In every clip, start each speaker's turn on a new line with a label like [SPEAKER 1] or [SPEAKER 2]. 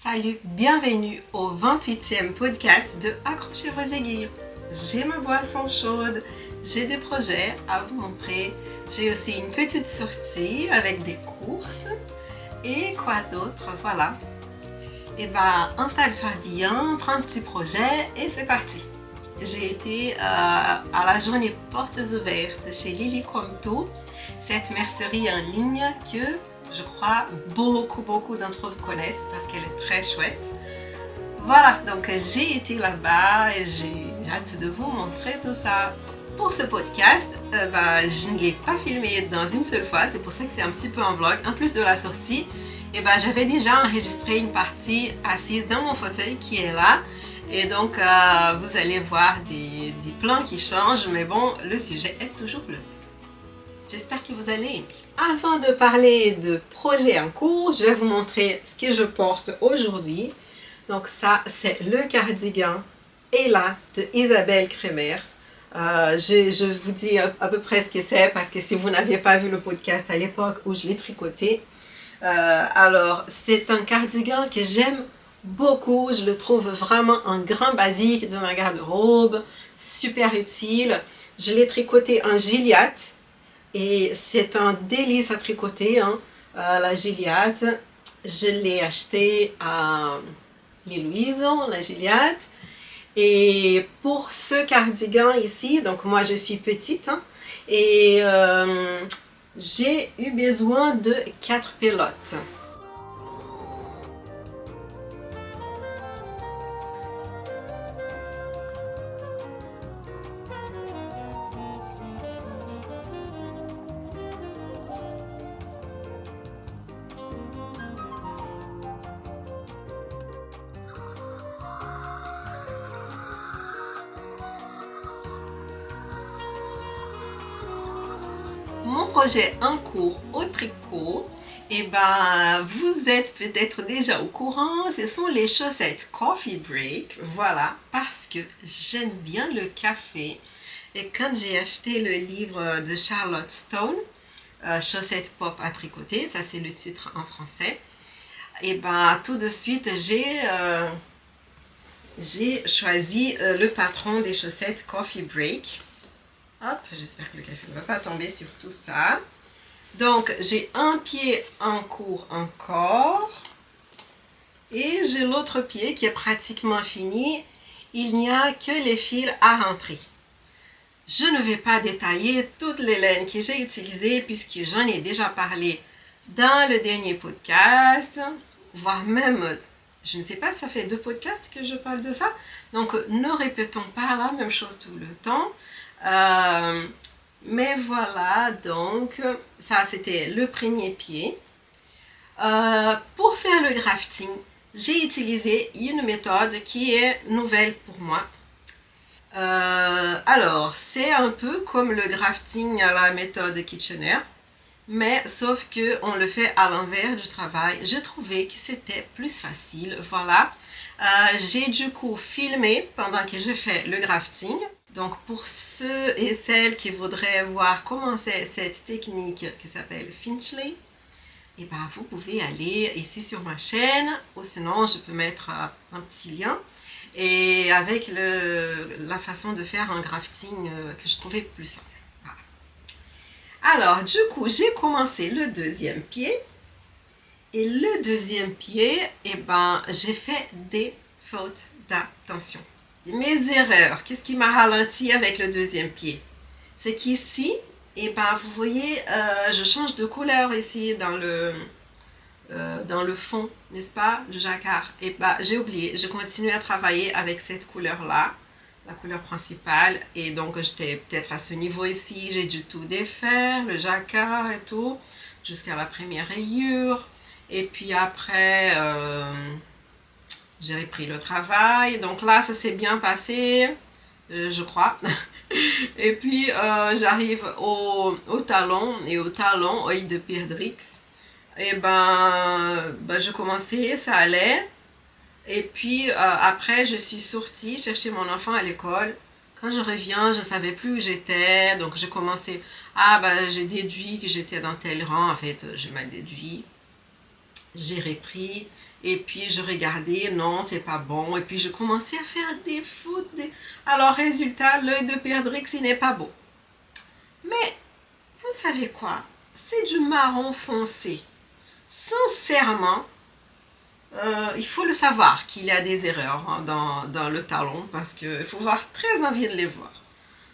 [SPEAKER 1] Salut, bienvenue au 28e podcast de Accrochez vos aiguilles. J'ai ma boisson chaude, j'ai des projets à vous montrer, j'ai aussi une petite sortie avec des courses et quoi d'autre, voilà. Et installe-toi bien, prends un petit projet et c'est parti. J'ai été à la journée portes ouvertes chez Lily Comto, cette mercerie en ligne que je crois beaucoup d'entre vous connaissent parce qu'elle est très chouette. Voilà, donc j'ai été là-bas et j'ai hâte de vous montrer tout ça. Pour ce podcast, je ne l'ai pas filmé dans une seule fois, c'est pour ça que c'est un petit peu un vlog. En plus de la sortie, j'avais déjà enregistré une partie assise dans mon fauteuil qui est là. Et donc, vous allez voir des plans qui changent, mais bon, le sujet est toujours le même. J'espère que vous allez aimer. Avant de parler de projets en cours, je vais vous montrer ce que je porte aujourd'hui. Donc ça, c'est le cardigan Ella de Isabelle Kremer. Je vous dis à peu près ce que c'est parce que si vous n'aviez pas vu le podcast à l'époque où je l'ai tricoté, alors c'est un cardigan que j'aime beaucoup. Je le trouve vraiment un grand basique de ma garde-robe, super utile. Je l'ai tricoté en Gilliatt. Et c'est un délice à tricoter, la Gilliatt. Je l'ai acheté à l'île Louison, la Gilliatt. Et pour ce cardigan ici, donc moi je suis petite, et j'ai eu besoin de 4 pelotes. Mon projet en cours au tricot, vous êtes peut-être déjà au courant, ce sont les chaussettes Coffee Break, voilà, parce que j'aime bien le café. Et quand j'ai acheté le livre de Charlotte Stone, Chaussettes pop à tricoter, ça c'est le titre en français, tout de suite j'ai choisi le patron des chaussettes Coffee Break. Hop, j'espère que le café ne va pas tomber sur tout ça. Donc, j'ai un pied en cours encore. Et j'ai l'autre pied qui est pratiquement fini. Il n'y a que les fils à rentrer. Je ne vais pas détailler toutes les laines que j'ai utilisées puisque j'en ai déjà parlé dans le dernier podcast. Voire même, je ne sais pas, ça fait 2 podcasts que je parle de ça. Donc, ne répétons pas la même chose tout le temps. Mais voilà, donc ça c'était le premier pied. Pour faire le grafting, j'ai utilisé une méthode qui est nouvelle pour moi. Alors, c'est un peu comme le grafting à la méthode Kitchener, mais sauf que on le fait à l'envers du travail. J'ai trouvé que c'était plus facile, voilà. J'ai du coup filmé pendant que je fais le grafting. Donc pour ceux et celles qui voudraient voir comment c'est cette technique qui s'appelle Finchley, vous pouvez aller ici sur ma chaîne, ou sinon je peux mettre un petit lien, et avec la façon de faire un grafting que je trouvais plus simple. Voilà. Alors du coup j'ai commencé le deuxième pied, et le deuxième pied, j'ai fait des fautes d'attention. Mes erreurs, qu'est-ce qui m'a ralenti avec le deuxième pied? C'est qu'ici, vous voyez, je change de couleur ici dans le fond, n'est-ce pas, du jacquard. J'ai oublié, je continue à travailler avec cette couleur-là, la couleur principale. Et donc, j'étais peut-être à ce niveau ici, j'ai dû tout défaire, le jacquard et tout, jusqu'à la première rayure. Et puis après... j'ai repris le travail, donc là ça s'est bien passé, je crois. Et puis j'arrive au talon, et au talon, œil de Perdrix. Et je commençais, ça allait. Et puis après je suis sortie chercher mon enfant à l'école. Quand je reviens, je ne savais plus où j'étais, donc je commençais, j'ai déduit que j'étais dans tel rang, en fait, je m'ai déduit. J'ai repris. Et puis je regardais, non, c'est pas bon. Et puis je commençais à faire des fautes. Alors résultat, l'œil de perdrix, il n'est pas beau. Mais vous savez quoi? C'est du marron foncé. Sincèrement, il faut le savoir qu'il y a des erreurs hein, dans le talon parce qu'il faut avoir très envie de les voir.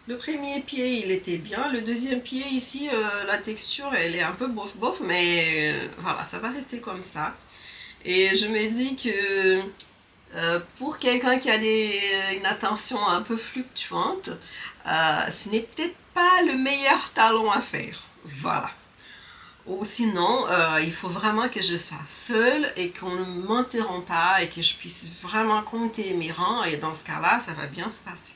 [SPEAKER 1] Le premier pied, il était bien. Le deuxième pied, ici, la texture, elle est un peu bof, mais voilà, ça va rester comme ça. Et je me dis que pour quelqu'un qui a une attention un peu fluctuante, ce n'est peut-être pas le meilleur talon à faire. Voilà. Ou sinon, il faut vraiment que je sois seule et qu'on ne m'interrompt pas et que je puisse vraiment compter mes rangs. Et dans ce cas-là, ça va bien se passer.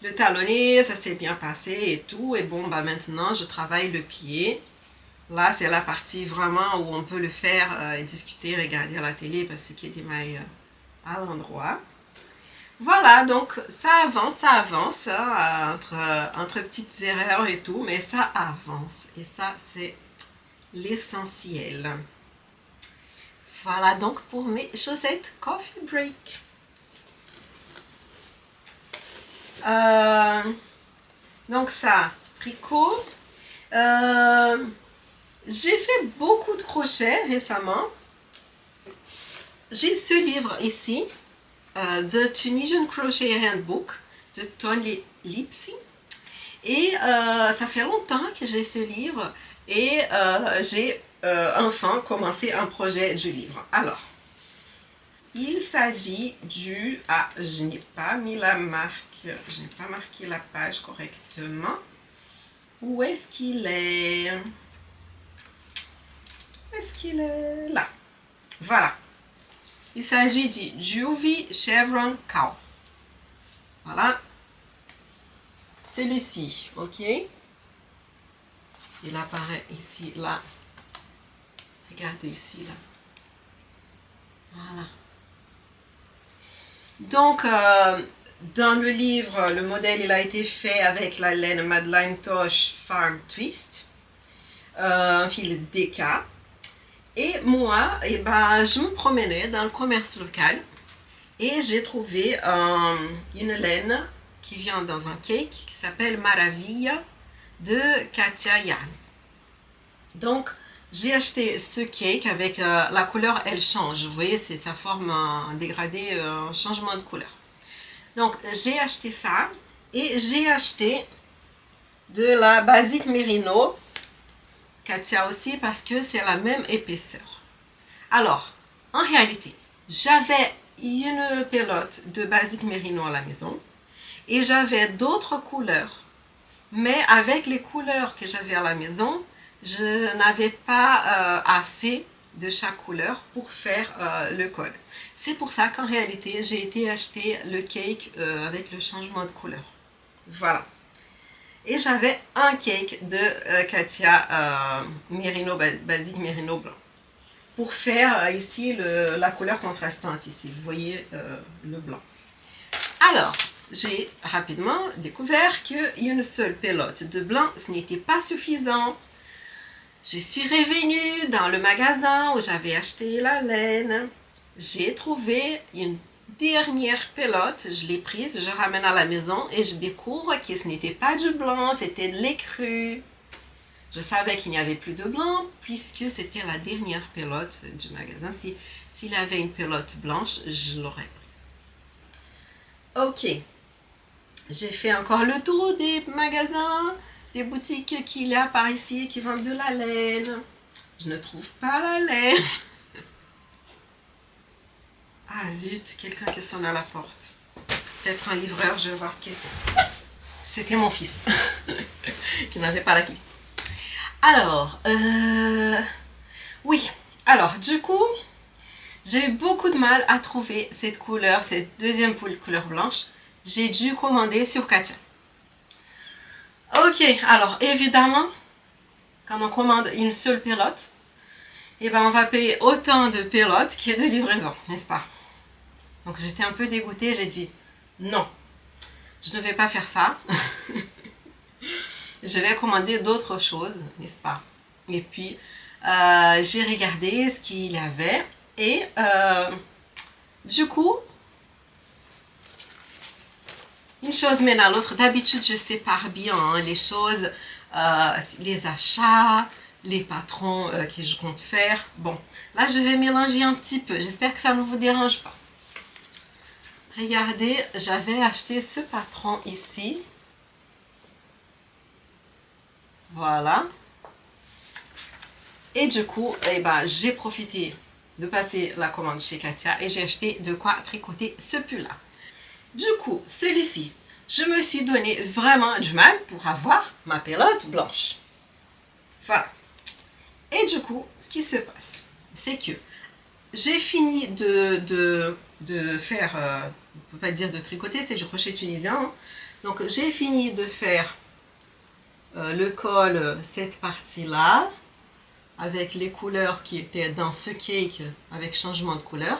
[SPEAKER 1] Le talonné, ça s'est bien passé et tout. Et bon, bah maintenant, je travaille le pied. Là, c'est la partie vraiment où on peut le faire et discuter, regarder à la télé parce qu'il y a des mailles à l'endroit. Voilà, donc ça avance hein, entre petites erreurs et tout, mais ça avance. Et ça, c'est l'essentiel. Voilà donc pour mes chaussettes coffee break. Donc ça, tricot. J'ai fait beaucoup de crochets récemment. J'ai ce livre ici, The Tunisian Crochet Handbook de Tony Lipsy. Et ça fait longtemps que j'ai ce livre et j'ai enfin commencé un projet du livre. Alors, il s'agit du... Ah, je n'ai pas mis la marque, je n'ai pas marqué la page correctement. Où est-ce qu'il est? Où est-ce qu'il est? Là. Voilà. Il s'agit du Juvie Chevron Cow. Voilà. Celui-ci, ok? Il apparaît ici, là. Regardez ici, là. Voilà. Donc, dans le livre, le modèle il a été fait avec la laine Madeline Tosh Farm Twist, un fil DK. Et moi, eh ben, je me promenais dans le commerce local et j'ai trouvé une laine qui vient dans un cake qui s'appelle Maravilla de Katia Yarns. Donc, j'ai acheté ce cake avec la couleur, elle change. Vous voyez, c'est sa forme dégradée, un changement de couleur. Donc, j'ai acheté ça et j'ai acheté de la Basic Merino Katia aussi parce que c'est la même épaisseur. Alors, en réalité, j'avais une pelote de Basic Merino à la maison et j'avais d'autres couleurs. Mais avec les couleurs que j'avais à la maison, je n'avais pas assez de chaque couleur pour faire le col. C'est pour ça qu'en réalité, j'ai été acheter le cake avec le changement de couleur. Voilà. Et j'avais un cake de Katia Merino, Basic Merino blanc. Pour faire ici la couleur contrastante, ici, vous voyez le blanc. Alors, j'ai rapidement découvert qu'une seule pelote de blanc, ce n'était pas suffisant. Je suis revenue dans le magasin où j'avais acheté la laine. J'ai trouvé une dernière pelote, je l'ai prise, je ramène à la maison et je découvre que ce n'était pas du blanc, c'était de l'écru. Je savais qu'il n'y avait plus de blanc puisque c'était la dernière pelote du magasin. S'il y avait une pelote blanche, je l'aurais prise. Ok, j'ai fait encore le tour des magasins, des boutiques qu'il y a par ici qui vendent de la laine. Je ne trouve pas la laine. Ah zut, quelqu'un qui sonne à la porte. Peut-être un livreur, je vais voir ce que c'est. C'était mon fils qui n'avait pas la clé. Alors, oui. Alors, du coup, j'ai eu beaucoup de mal à trouver cette couleur, cette deuxième couleur blanche. J'ai dû commander sur Katia. Ok, alors évidemment, quand on commande une seule pelote, eh ben on va payer autant de pelotes qu'il y a de livraison, n'est-ce pas? Donc j'étais un peu dégoûtée, j'ai dit non, je ne vais pas faire ça. Je vais commander d'autres choses, n'est-ce pas? Et puis j'ai regardé ce qu'il y avait Et du coup, une chose mène à l'autre. D'habitude, je sépare bien hein, les choses, les achats, les patrons que je compte faire. Bon, là, je vais mélanger un petit peu. J'espère que ça ne vous dérange pas. Regardez, j'avais acheté ce patron ici. Voilà. Et du coup, eh ben, j'ai profité de passer la commande chez Katia et j'ai acheté de quoi tricoter ce pull-là. Du coup, celui-ci, je me suis donné vraiment du mal pour avoir ma pelote blanche. Voilà. Et du coup, ce qui se passe, c'est que j'ai fini de faire, on ne peut pas dire de tricoter, c'est du crochet tunisien. Hein. Donc, j'ai fini de faire le col, cette partie-là, avec les couleurs qui étaient dans ce cake, avec changement de couleur.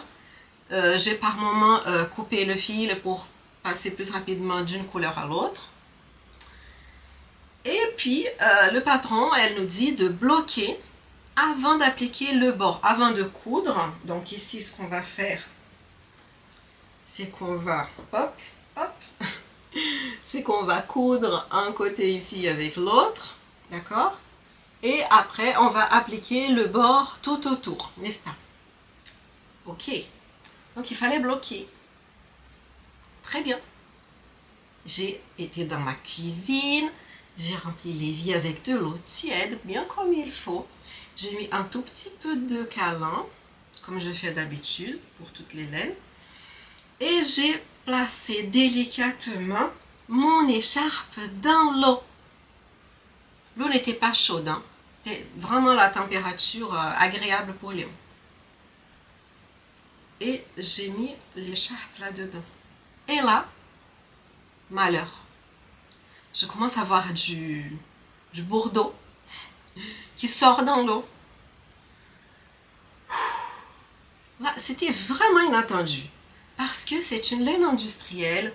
[SPEAKER 1] J'ai par moment coupé le fil pour passer plus rapidement d'une couleur à l'autre. Et puis, le patron, elle nous dit de bloquer avant d'appliquer le bord, avant de coudre. Donc ici, ce qu'on va faire, c'est qu'on va, hop, hop, c'est qu'on va coudre un côté ici avec l'autre, d'accord? Et après, on va appliquer le bord tout autour, n'est-ce pas? Ok. Donc, il fallait bloquer. Très bien. J'ai été dans ma cuisine, j'ai rempli l'évier avec de l'eau tiède, bien comme il faut. J'ai mis un tout petit peu de câlin, comme je fais d'habitude pour toutes les laines. Et j'ai placé délicatement mon écharpe dans l'eau. L'eau n'était pas chaude, hein. C'était vraiment la température agréable pour les mains. Et j'ai mis l'écharpe là-dedans. Et là, malheur. Je commence à voir du bordeaux qui sort dans l'eau. Là, c'était vraiment inattendu. Parce que c'est une laine industrielle.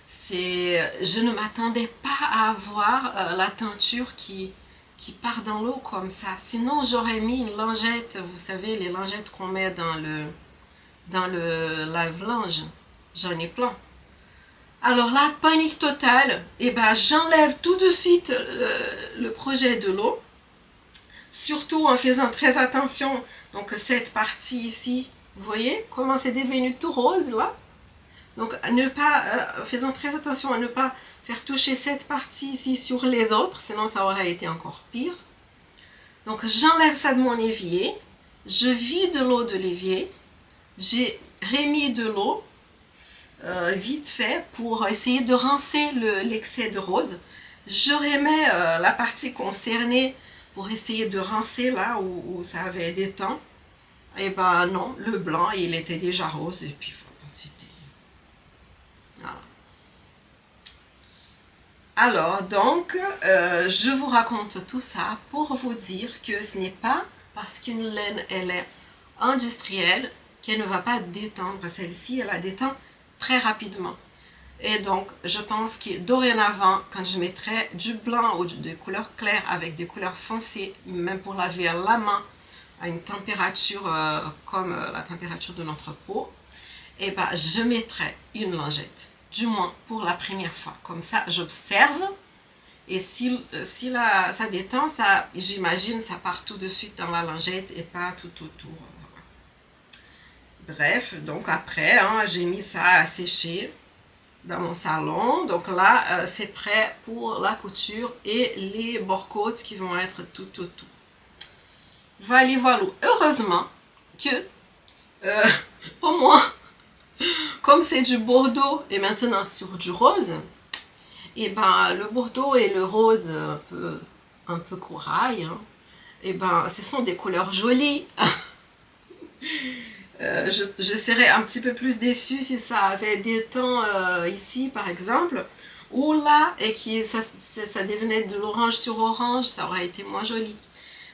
[SPEAKER 1] Je ne m'attendais pas à avoir la teinture qui part dans l'eau comme ça. Sinon, j'aurais mis une lingette. Vous savez, les lingettes qu'on met dans le lave-linge. J'en ai plein. Alors là, panique totale. Et ben, j'enlève tout de suite le projet de l'eau. Surtout en faisant très attention. Donc cette partie ici, vous voyez comment c'est devenu tout rose là. Donc faisant très attention à ne pas faire toucher cette partie ici sur les autres, sinon ça aurait été encore pire. Donc j'enlève ça de mon évier, je vide l'eau de l'évier, j'ai remis de l'eau vite fait pour essayer de rincer l'excès de rose. Je remets la partie concernée pour essayer de rincer là où ça avait des temps. Et ben non, le blanc il était déjà rose et puis voilà, c'était... Voilà. Alors donc, je vous raconte tout ça pour vous dire que ce n'est pas parce qu'une laine elle est industrielle qu'elle ne va pas détendre. Celle-ci, elle la détend très rapidement. Et donc, je pense que dorénavant, quand je mettrai du blanc ou des couleurs claires avec des couleurs foncées, même pour laver à la main, à une température comme la température de notre peau, et ben, je mettrai une lingette. Du moins pour la première fois. Comme ça, j'observe. Et si ça détend, j'imagine, ça part tout de suite dans la lingette et pas tout autour. Bref, donc après, hein, j'ai mis ça à sécher dans mon salon. Donc là, c'est prêt pour la couture et les bord-côtes qui vont être tout autour. Voilà, voilà. Heureusement que, pour moi, comme c'est du bordeaux et maintenant sur du rose, et ben le bordeaux et le rose un peu corail, hein, et ben ce sont des couleurs jolies. Je serais un petit peu plus déçue si ça avait des tons ici par exemple, ou là et que ça devenait de l'orange sur orange, ça aurait été moins joli.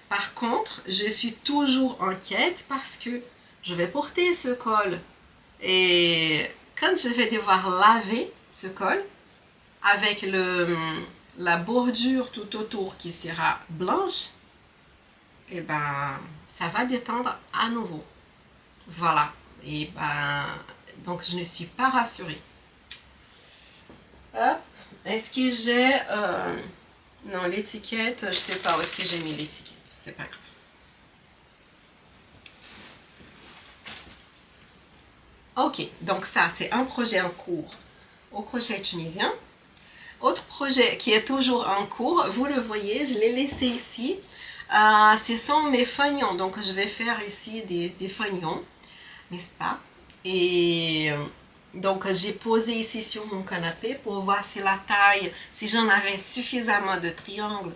[SPEAKER 1] Par contre, je suis toujours inquiète parce que je vais porter ce col. Et quand je vais devoir laver ce col, avec la bordure tout autour qui sera blanche, et ben ça va détendre à nouveau. Voilà. Et ben, donc je ne suis pas rassurée. Hop. Est-ce que j'ai... non, l'étiquette, je sais pas où est-ce que j'ai mis l'étiquette. C'est pas grave. Ok, donc ça, c'est un projet en cours au crochet tunisien. Autre projet qui est toujours en cours, vous le voyez, je l'ai laissé ici. Ce sont mes fanions, donc je vais faire ici des fanions, n'est-ce pas? Et donc j'ai posé ici sur mon canapé pour voir si la taille, si j'en avais suffisamment de triangles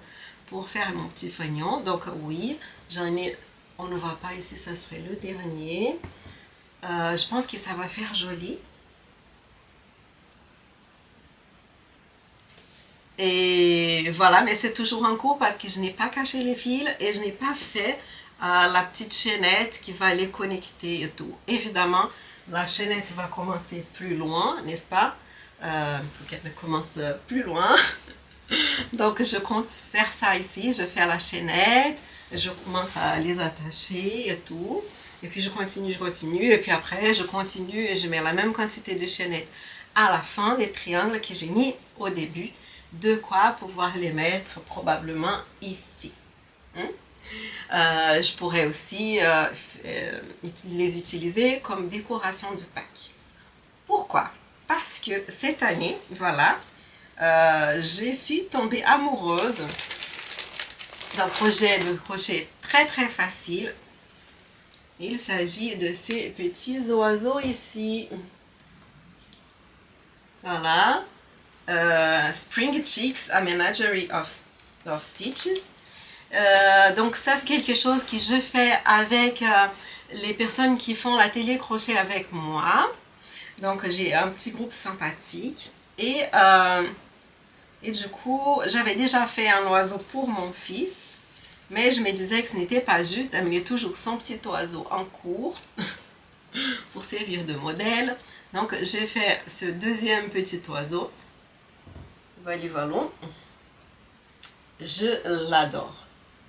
[SPEAKER 1] pour faire mon petit fanion. Donc oui, j'en ai, on ne voit pas ici, ça serait le dernier. Je pense que ça va faire joli. Et voilà, mais c'est toujours en cours parce que je n'ai pas caché les fils et je n'ai pas fait la petite chaînette qui va les connecter et tout. Évidemment, la chaînette va commencer plus loin, n'est-ce pas? Il faut qu'elle commence plus loin. Donc, je compte faire ça ici. Je fais la chaînette, je commence à les attacher et tout. Et puis, je continue. Et puis après, je continue et je mets la même quantité de chaînettes à la fin des triangles que j'ai mis au début. De quoi pouvoir les mettre probablement ici. Je pourrais aussi les utiliser comme décoration de Pâques. Pourquoi? Parce que cette année, voilà, je suis tombée amoureuse d'un projet de crochet très très facile. Il s'agit de ces petits oiseaux ici. Voilà. Spring Chicks, a Menagerie of Stitches. Donc ça c'est quelque chose que je fais avec les personnes qui font l'atelier crochet avec moi. Donc j'ai un petit groupe sympathique. Et du coup, j'avais déjà fait un oiseau pour mon fils. Mais je me disais que ce n'était pas juste d'amener toujours son petit oiseau en cours pour servir de modèle. Donc j'ai fait ce deuxième petit oiseau. Valivallon. Je l'adore.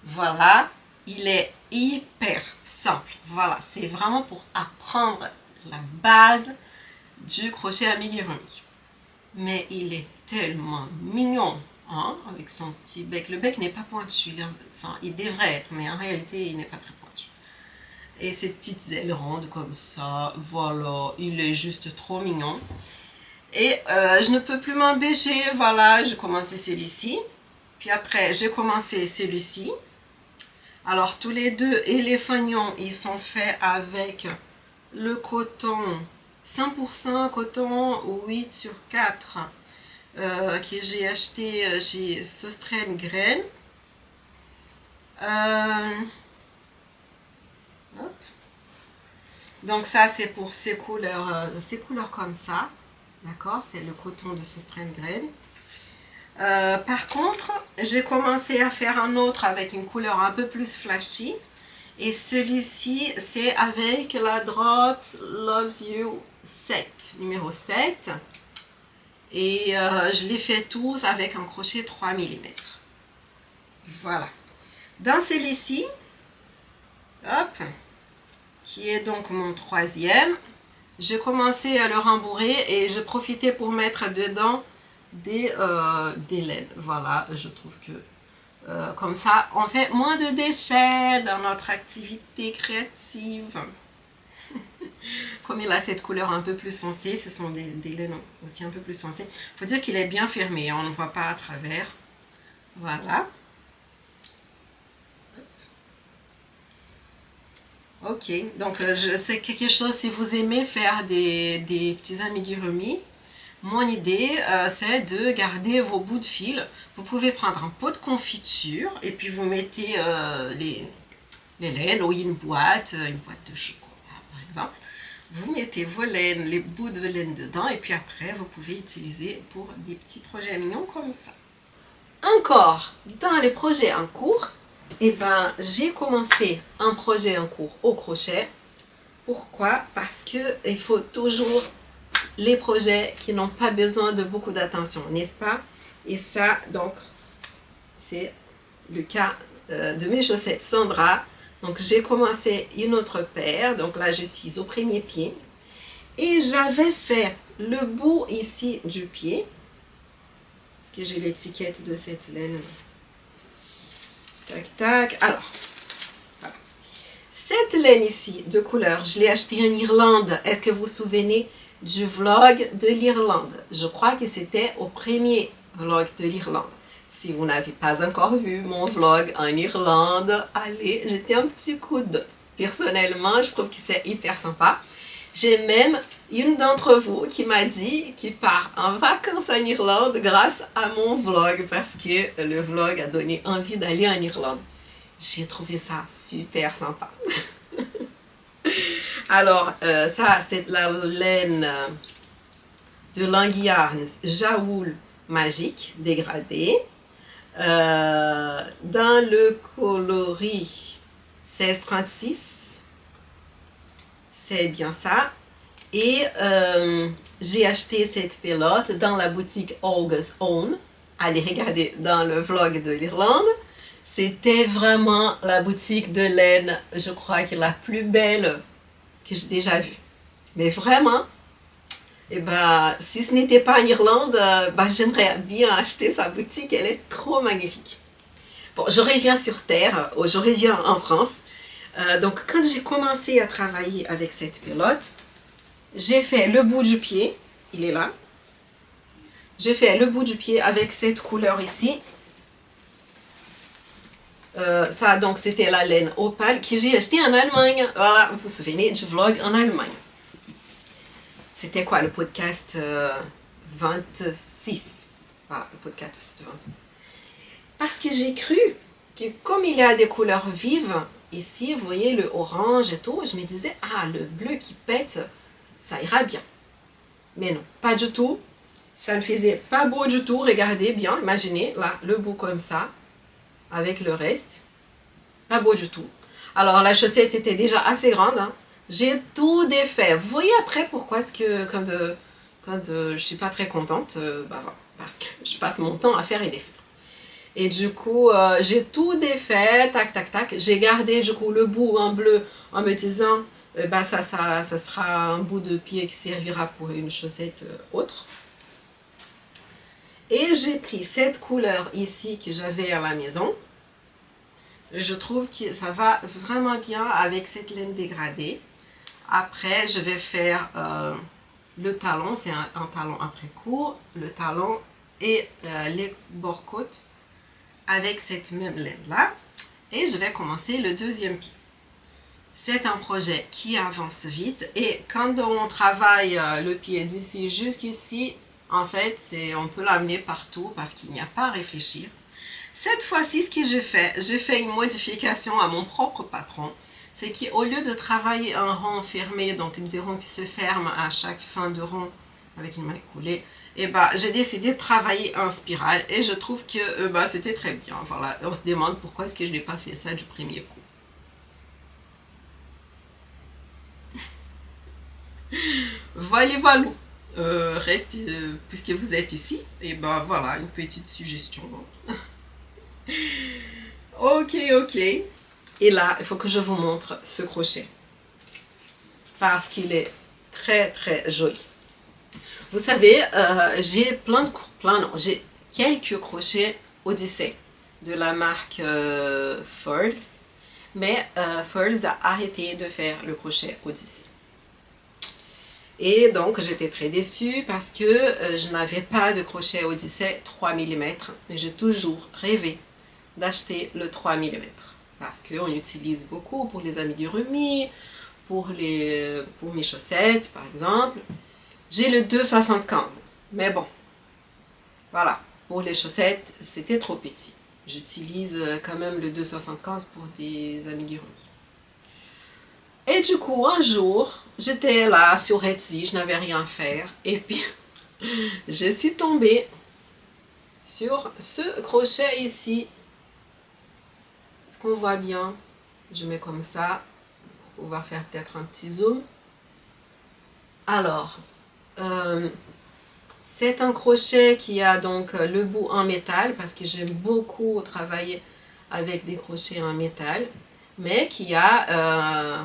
[SPEAKER 1] Voilà, il est hyper simple. Voilà, c'est vraiment pour apprendre la base du crochet amigurumi. Mais il est tellement mignon, hein, avec son petit bec. Le bec n'est pas pointu, enfin, il devrait être, mais en réalité, il n'est pas très pointu. Et ses petites ailes rondes comme ça, voilà, il est juste trop mignon. Et je ne peux plus m'empêcher, voilà, j'ai commencé celui-ci. Puis après, j'ai commencé celui-ci. Alors, tous les deux, et les fanions, ils sont faits avec le coton 100% coton 8/4 que j'ai acheté chez Sostrem Grain. Donc ça, c'est pour ces couleurs comme ça. D'accord, c'est le coton de Sostrem Grain. Par contre, j'ai commencé à faire un autre avec une couleur un peu plus flashy. Et celui-ci, c'est avec la Drops Loves You 7, numéro 7. Et je les fais tous avec un crochet 3 mm. Voilà. Dans celui-ci, hop, qui est donc mon troisième, j'ai commencé à le rembourrer et je profitais pour mettre dedans des laines. Voilà, je trouve que comme ça, on fait moins de déchets dans notre activité créative. Comme il a cette couleur un peu plus foncée, ce sont des laines aussi un peu plus foncées. Il faut dire qu'il est bien fermé, on ne voit pas à travers. Voilà. Ok, donc c'est quelque chose, si vous aimez faire des petits amigurumi, mon idée, c'est de garder vos bouts de fil. Vous pouvez prendre un pot de confiture et puis vous mettez les laines ou une boîte de chocolat par exemple. Vous mettez vos laines, les bouts de laine dedans et puis après vous pouvez utiliser pour des petits projets mignons comme ça. Encore dans les projets en cours, j'ai commencé un projet en cours au crochet. Pourquoi? Parce qu'il faut toujours les projets qui n'ont pas besoin de beaucoup d'attention, n'est-ce pas? Et ça, donc, c'est le cas de mes chaussettes Sandra. Donc j'ai commencé une autre paire, donc là je suis au premier pied. Et j'avais fait le bout ici du pied. Est-ce que j'ai l'étiquette de cette laine? Tac, tac. Alors, voilà. Cette laine ici de couleur, je l'ai achetée en Irlande. Est-ce que vous vous souvenez du vlog de l'Irlande? Je crois que c'était au premier vlog de l'Irlande. Si vous n'avez pas encore vu mon vlog en Irlande, allez jeter un petit coup d'œil. Personnellement, je trouve que c'est hyper sympa. J'ai même une d'entre vous qui m'a dit qu'il part en vacances en Irlande grâce à mon vlog parce que le vlog a donné envie d'aller en Irlande. J'ai trouvé ça super sympa. Alors, ça, c'est la laine de Languillard Jaoul Magique dégradée. Dans le coloris 1636. C'est bien ça. Et j'ai acheté cette pelote dans la boutique Olga's Own. Allez regarder dans le vlog de l'Irlande. C'était vraiment la boutique de laine, je crois que la plus belle que j'ai déjà vue. Mais vraiment, et ben, si ce n'était pas en Irlande, j'aimerais bien acheter sa boutique. Elle est trop magnifique. Bon, je reviens sur Terre, je reviens en France. Donc, quand j'ai commencé à travailler avec cette pelote, j'ai fait le bout du pied, il est là. J'ai fait le bout du pied avec cette couleur ici. Ça, donc, c'était la laine opale que j'ai achetée en Allemagne. Voilà, vous vous souvenez du vlog en Allemagne. C'était quoi le podcast 26? Voilà, le podcast 26. Parce que j'ai cru que comme il y a des couleurs vives, ici, vous voyez le orange et tout, je me disais, ah, le bleu qui pète, ça ira bien. Mais non, pas du tout. Ça ne faisait pas beau du tout. Regardez bien, imaginez, là, le bout comme ça, avec le reste. Pas beau du tout. Alors, la chaussette était déjà assez grande, hein. J'ai tout défait. Vous voyez après pourquoi est-ce que quand je suis pas très contente, voilà, parce que je passe mon temps à faire et défaire. Et du coup, j'ai tout défait, tac, tac, tac. J'ai gardé du coup le bout en bleu en me disant, ça sera un bout de pied qui servira pour une chaussette autre. Et j'ai pris cette couleur ici que j'avais à la maison. Et je trouve que ça va vraiment bien avec cette laine dégradée. Après, je vais faire le talon, c'est un talon après court, le talon et les bords-côtes avec cette même laine-là. Et je vais commencer le deuxième pied. C'est un projet qui avance vite et quand on travaille le pied d'ici jusqu'ici, en fait, on peut l'amener partout parce qu'il n'y a pas à réfléchir. Cette fois-ci, ce que j'ai fait une modification à mon propre patron. C'est qu'au lieu de travailler un rond fermé, donc des ronds qui se ferment à chaque fin de rond avec une maille coulée, j'ai décidé de travailler en spirale et je trouve que c'était très bien. Voilà, on se demande pourquoi est-ce que je n'ai pas fait ça du premier coup. Voilà. Restez, puisque vous êtes ici, voilà, une petite suggestion. Ok. Et là, il faut que je vous montre ce crochet. Parce qu'il est très très joli. Vous savez, j'ai j'ai quelques crochets Odyssey de la marque Furls. Mais Furls a arrêté de faire le crochet Odyssey. Et donc j'étais très déçue parce que je n'avais pas de crochet Odyssey 3 mm. Mais j'ai toujours rêvé d'acheter le 3 mm. Parce qu'on l'utilise beaucoup pour les amigurumis, pour mes chaussettes par exemple. J'ai le 2,75. Mais bon, voilà. Pour les chaussettes, c'était trop petit. J'utilise quand même le 2,75 pour des amigurumis. Et du coup, un jour, j'étais là sur Etsy, je n'avais rien à faire. Et puis, je suis tombée sur ce crochet ici. Est-ce qu'on voit bien? Je mets comme ça, pour pouvoir faire peut-être un petit zoom. Alors, c'est un crochet qui a donc le bout en métal, parce que j'aime beaucoup travailler avec des crochets en métal. mais qui a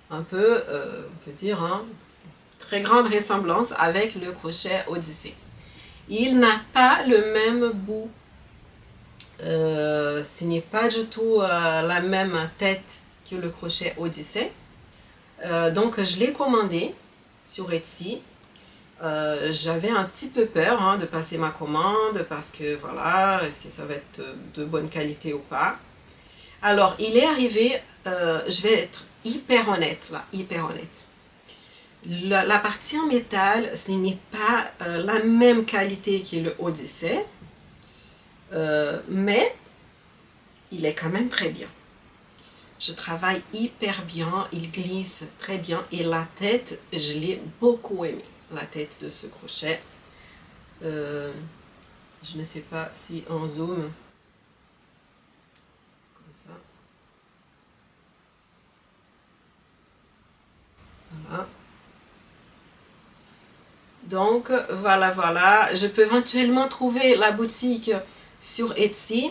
[SPEAKER 1] un peu, on peut dire, hein, très grande ressemblance avec le crochet Odyssée. Il n'a pas le même bout. Ce n'est pas du tout la même tête que le crochet Odyssée. Donc je l'ai commandé sur Etsy. J'avais un petit peu peur de passer ma commande parce que voilà, est-ce que ça va être de bonne qualité ou pas. Alors il est arrivé, je vais être hyper honnête là, hyper honnête. La partie en métal, ce n'est pas la même qualité que le Odyssée, mais il est quand même très bien. Je travaille hyper bien, il glisse très bien et la tête, je l'ai beaucoup aimé, la tête de ce crochet. Je ne sais pas si on zoom, comme ça. Voilà. Donc voilà, je peux éventuellement trouver la boutique sur Etsy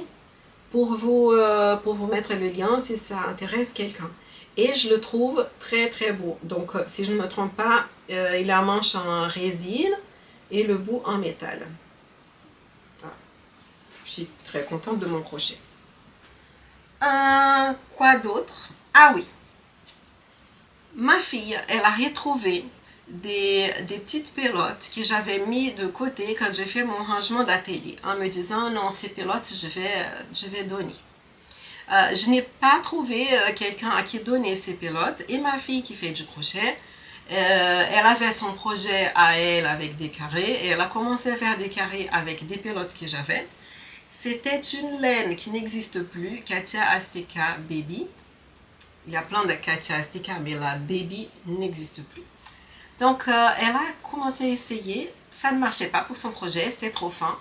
[SPEAKER 1] pour vous mettre le lien si ça intéresse quelqu'un. Et je le trouve très très beau. Donc si je ne me trompe pas, il a un manche en résine et le bout en métal. Voilà. Je suis très contente de mon crochet. Quoi d'autre? Ah oui, ma fille, elle a retrouvé des petites pelotes que j'avais mis de côté quand j'ai fait mon rangement d'atelier en me disant non, ces pelotes je vais donner. Je n'ai pas trouvé quelqu'un à qui donner ces pelotes et ma fille qui fait du crochet, elle avait son projet à elle avec des carrés et elle a commencé à faire des carrés avec des pelotes que j'avais. C'était une laine qui n'existe plus, Katia Azteca Baby. Il y a plein de Katia Azteca, mais la Baby n'existe plus. Donc, elle a commencé à essayer. Ça ne marchait pas pour son projet, c'était trop fin.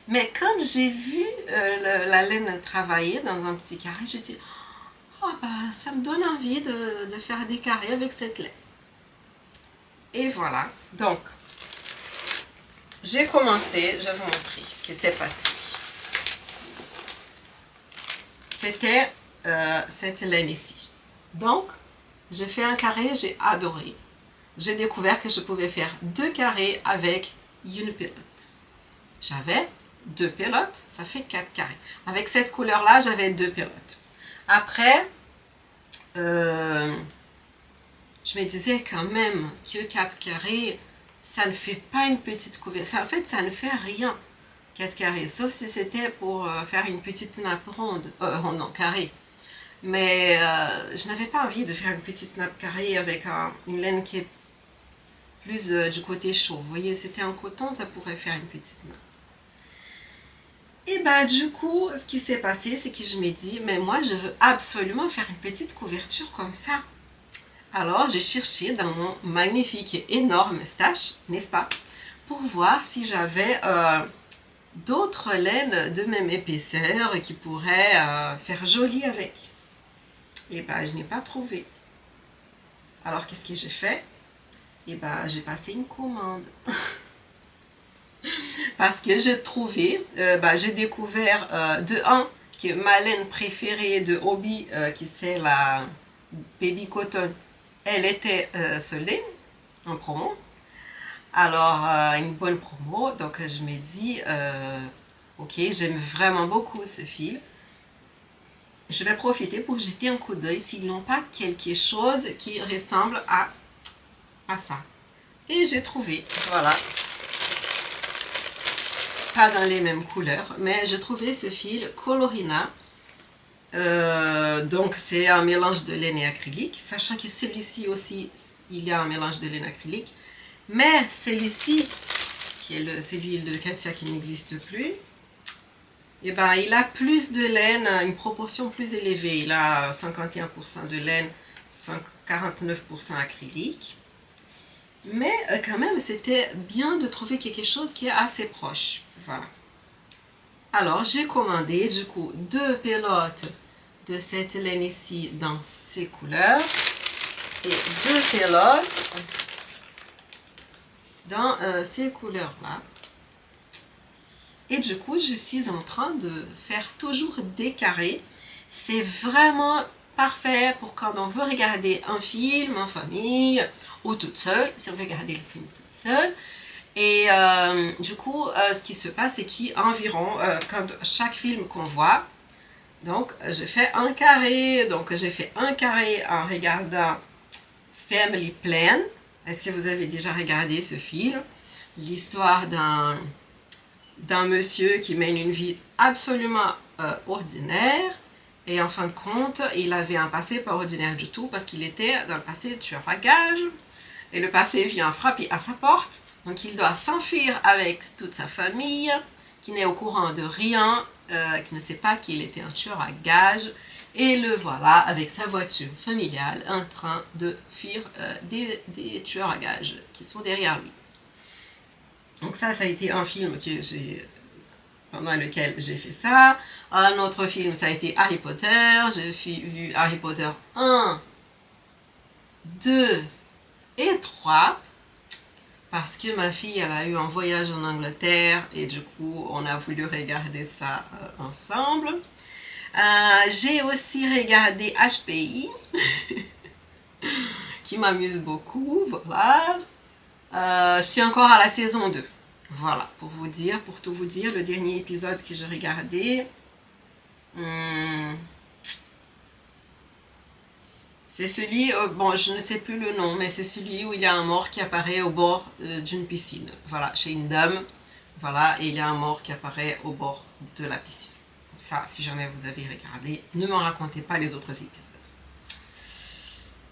[SPEAKER 1] Mais quand j'ai vu la laine travailler dans un petit carré, j'ai dit « Oh, bah, ça me donne envie de faire des carrés avec cette laine. » Et voilà. Donc, j'ai commencé, je vais vous montrer ce qui s'est passé. C'était cette laine ici. Donc, j'ai fait un carré, j'ai adoré. J'ai découvert que je pouvais faire 2 carrés avec une pelote. J'avais 2 pelotes, ça fait 4 carrés. Avec cette couleur-là, j'avais 2 pelotes. Après, je me disais quand même que 4 carrés, ça ne fait pas une petite couverture. En fait, ça ne fait rien, 4 carrés. Sauf si c'était pour faire une petite nappe ronde, non, carré. Mais je n'avais pas envie de faire une petite nappe carrée avec une laine qui est plus du côté chaud. Vous voyez, c'était en coton, ça pourrait faire une petite nappe. Et bah du coup, ce qui s'est passé, c'est que je me dis, mais moi, je veux absolument faire une petite couverture comme ça. Alors, j'ai cherché dans mon magnifique et énorme stash, n'est-ce pas, pour voir si j'avais d'autres laines de même épaisseur qui pourraient faire joli avec. Et bah, je n'ai pas trouvé. Alors, qu'est-ce que j'ai fait? Et bah, j'ai passé une commande. Parce que j'ai trouvé, j'ai découvert de un, que ma laine préférée de Hobbii, qui c'est la Baby Cotton, elle était soldée en promo. Alors, une bonne promo, donc je me dis, ok, j'aime vraiment beaucoup ce fil. Je vais profiter pour jeter un coup d'œil s'ils n'ont pas quelque chose qui ressemble à ça. Et j'ai trouvé, voilà. Pas dans les mêmes couleurs, mais j'ai trouvé ce fil Colorina. Donc c'est un mélange de laine et acrylique, sachant que celui-ci aussi, il y a un mélange de laine acrylique. Mais celui-ci, qui est celui de Katia qui n'existe plus, et ben, il a plus de laine, une proportion plus élevée. Il a 51% de laine, 49% acrylique. Mais quand même, c'était bien de trouver quelque chose qui est assez proche. Voilà. Alors, j'ai commandé du coup 2 pelotes de cette laine ici dans ces couleurs. Et 2 pelotes dans ces couleurs-là. Et du coup, je suis en train de faire toujours des carrés. C'est vraiment parfait pour quand on veut regarder un film en famille ou toute seule, si on veut regarder le film toute seule. Et du coup, ce qui se passe, c'est qu'environ, quand chaque film qu'on voit, donc je fais un carré. Donc j'ai fait un carré en regardant Family Plan. Est-ce que vous avez déjà regardé ce film? L'histoire d'un monsieur qui mène une vie absolument ordinaire. Et en fin de compte, il avait un passé pas ordinaire du tout parce qu'il était dans le passé tueur à gages. Et le passé vient frapper à sa porte. Donc il doit s'enfuir avec toute sa famille, qui n'est au courant de rien, qui ne sait pas qu'il était un tueur à gages. Et le voilà avec sa voiture familiale en train de fuir des tueurs à gages qui sont derrière lui. Donc ça a été un film pendant lequel j'ai fait ça. Un autre film, ça a été Harry Potter. J'ai vu Harry Potter 1, 2 et 3. Parce que ma fille, elle a eu un voyage en Angleterre et du coup, on a voulu regarder ça ensemble. J'ai aussi regardé HPI, qui m'amuse beaucoup, voilà. Je suis encore à la saison 2. Voilà, pour tout vous dire, le dernier épisode que j'ai regardé, c'est celui, bon, je ne sais plus le nom, mais c'est celui où il y a un mort qui apparaît au bord d'une piscine. Voilà, chez une dame, voilà, et il y a un mort qui apparaît au bord de la piscine. Ça, si jamais vous avez regardé, ne m'en racontez pas les autres épisodes.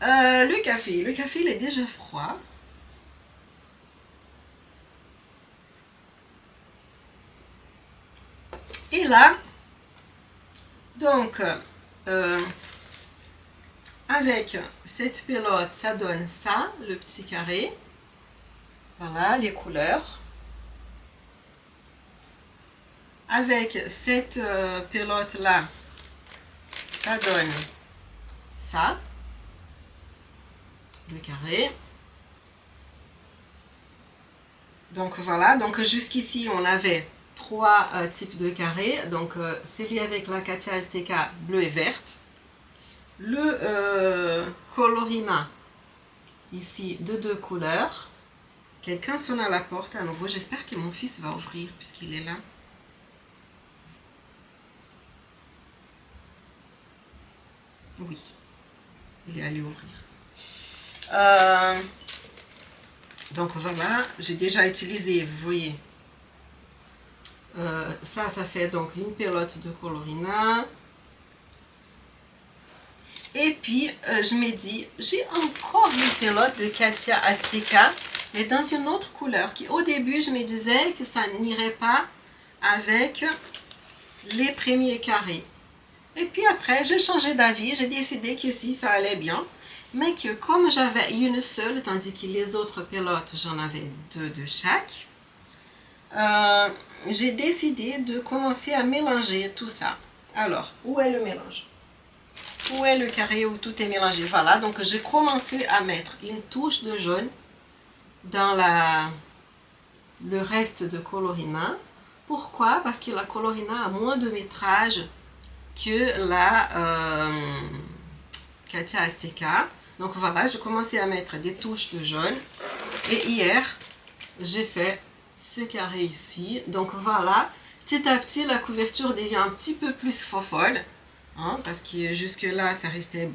[SPEAKER 1] Le café, il est déjà froid. Et là, donc, avec cette pelote, ça donne ça, le petit carré. Voilà, les couleurs. Avec cette pelote-là, ça donne ça, le carré. Donc voilà, donc jusqu'ici, on avait 3 types de carrés. Donc celui avec la Katia Azteca bleu et verte. Le Colorina, ici, de 2 couleurs. Quelqu'un sonne à la porte à nouveau. J'espère que mon fils va ouvrir puisqu'il est là. Oui, il est allé ouvrir. Donc voilà, j'ai déjà utilisé, vous voyez, ça fait donc une pelote de Colorina. Et puis, je me dis, j'ai encore une pelote de Katia Azteca, mais dans une autre couleur, qui au début, je me disais que ça n'irait pas avec les premiers carrés. Et puis après, j'ai changé d'avis, j'ai décidé que si, ça allait bien, mais que comme j'avais une seule, tandis que les autres pelotes, j'en avais 2 de chaque, j'ai décidé de commencer à mélanger tout ça. Alors, où est le mélange? Où est le carré où tout est mélangé? Voilà, donc j'ai commencé à mettre une touche de jaune dans le reste de Colorina. Pourquoi? Parce que la Colorina a moins de métrage que la Katia Azteca. Donc voilà, j'ai commencé à mettre des touches de jaune. Et hier, j'ai fait ce carré ici. Donc voilà, petit à petit, la couverture devient un petit peu plus fofolle. Hein, parce que jusque là, ça restait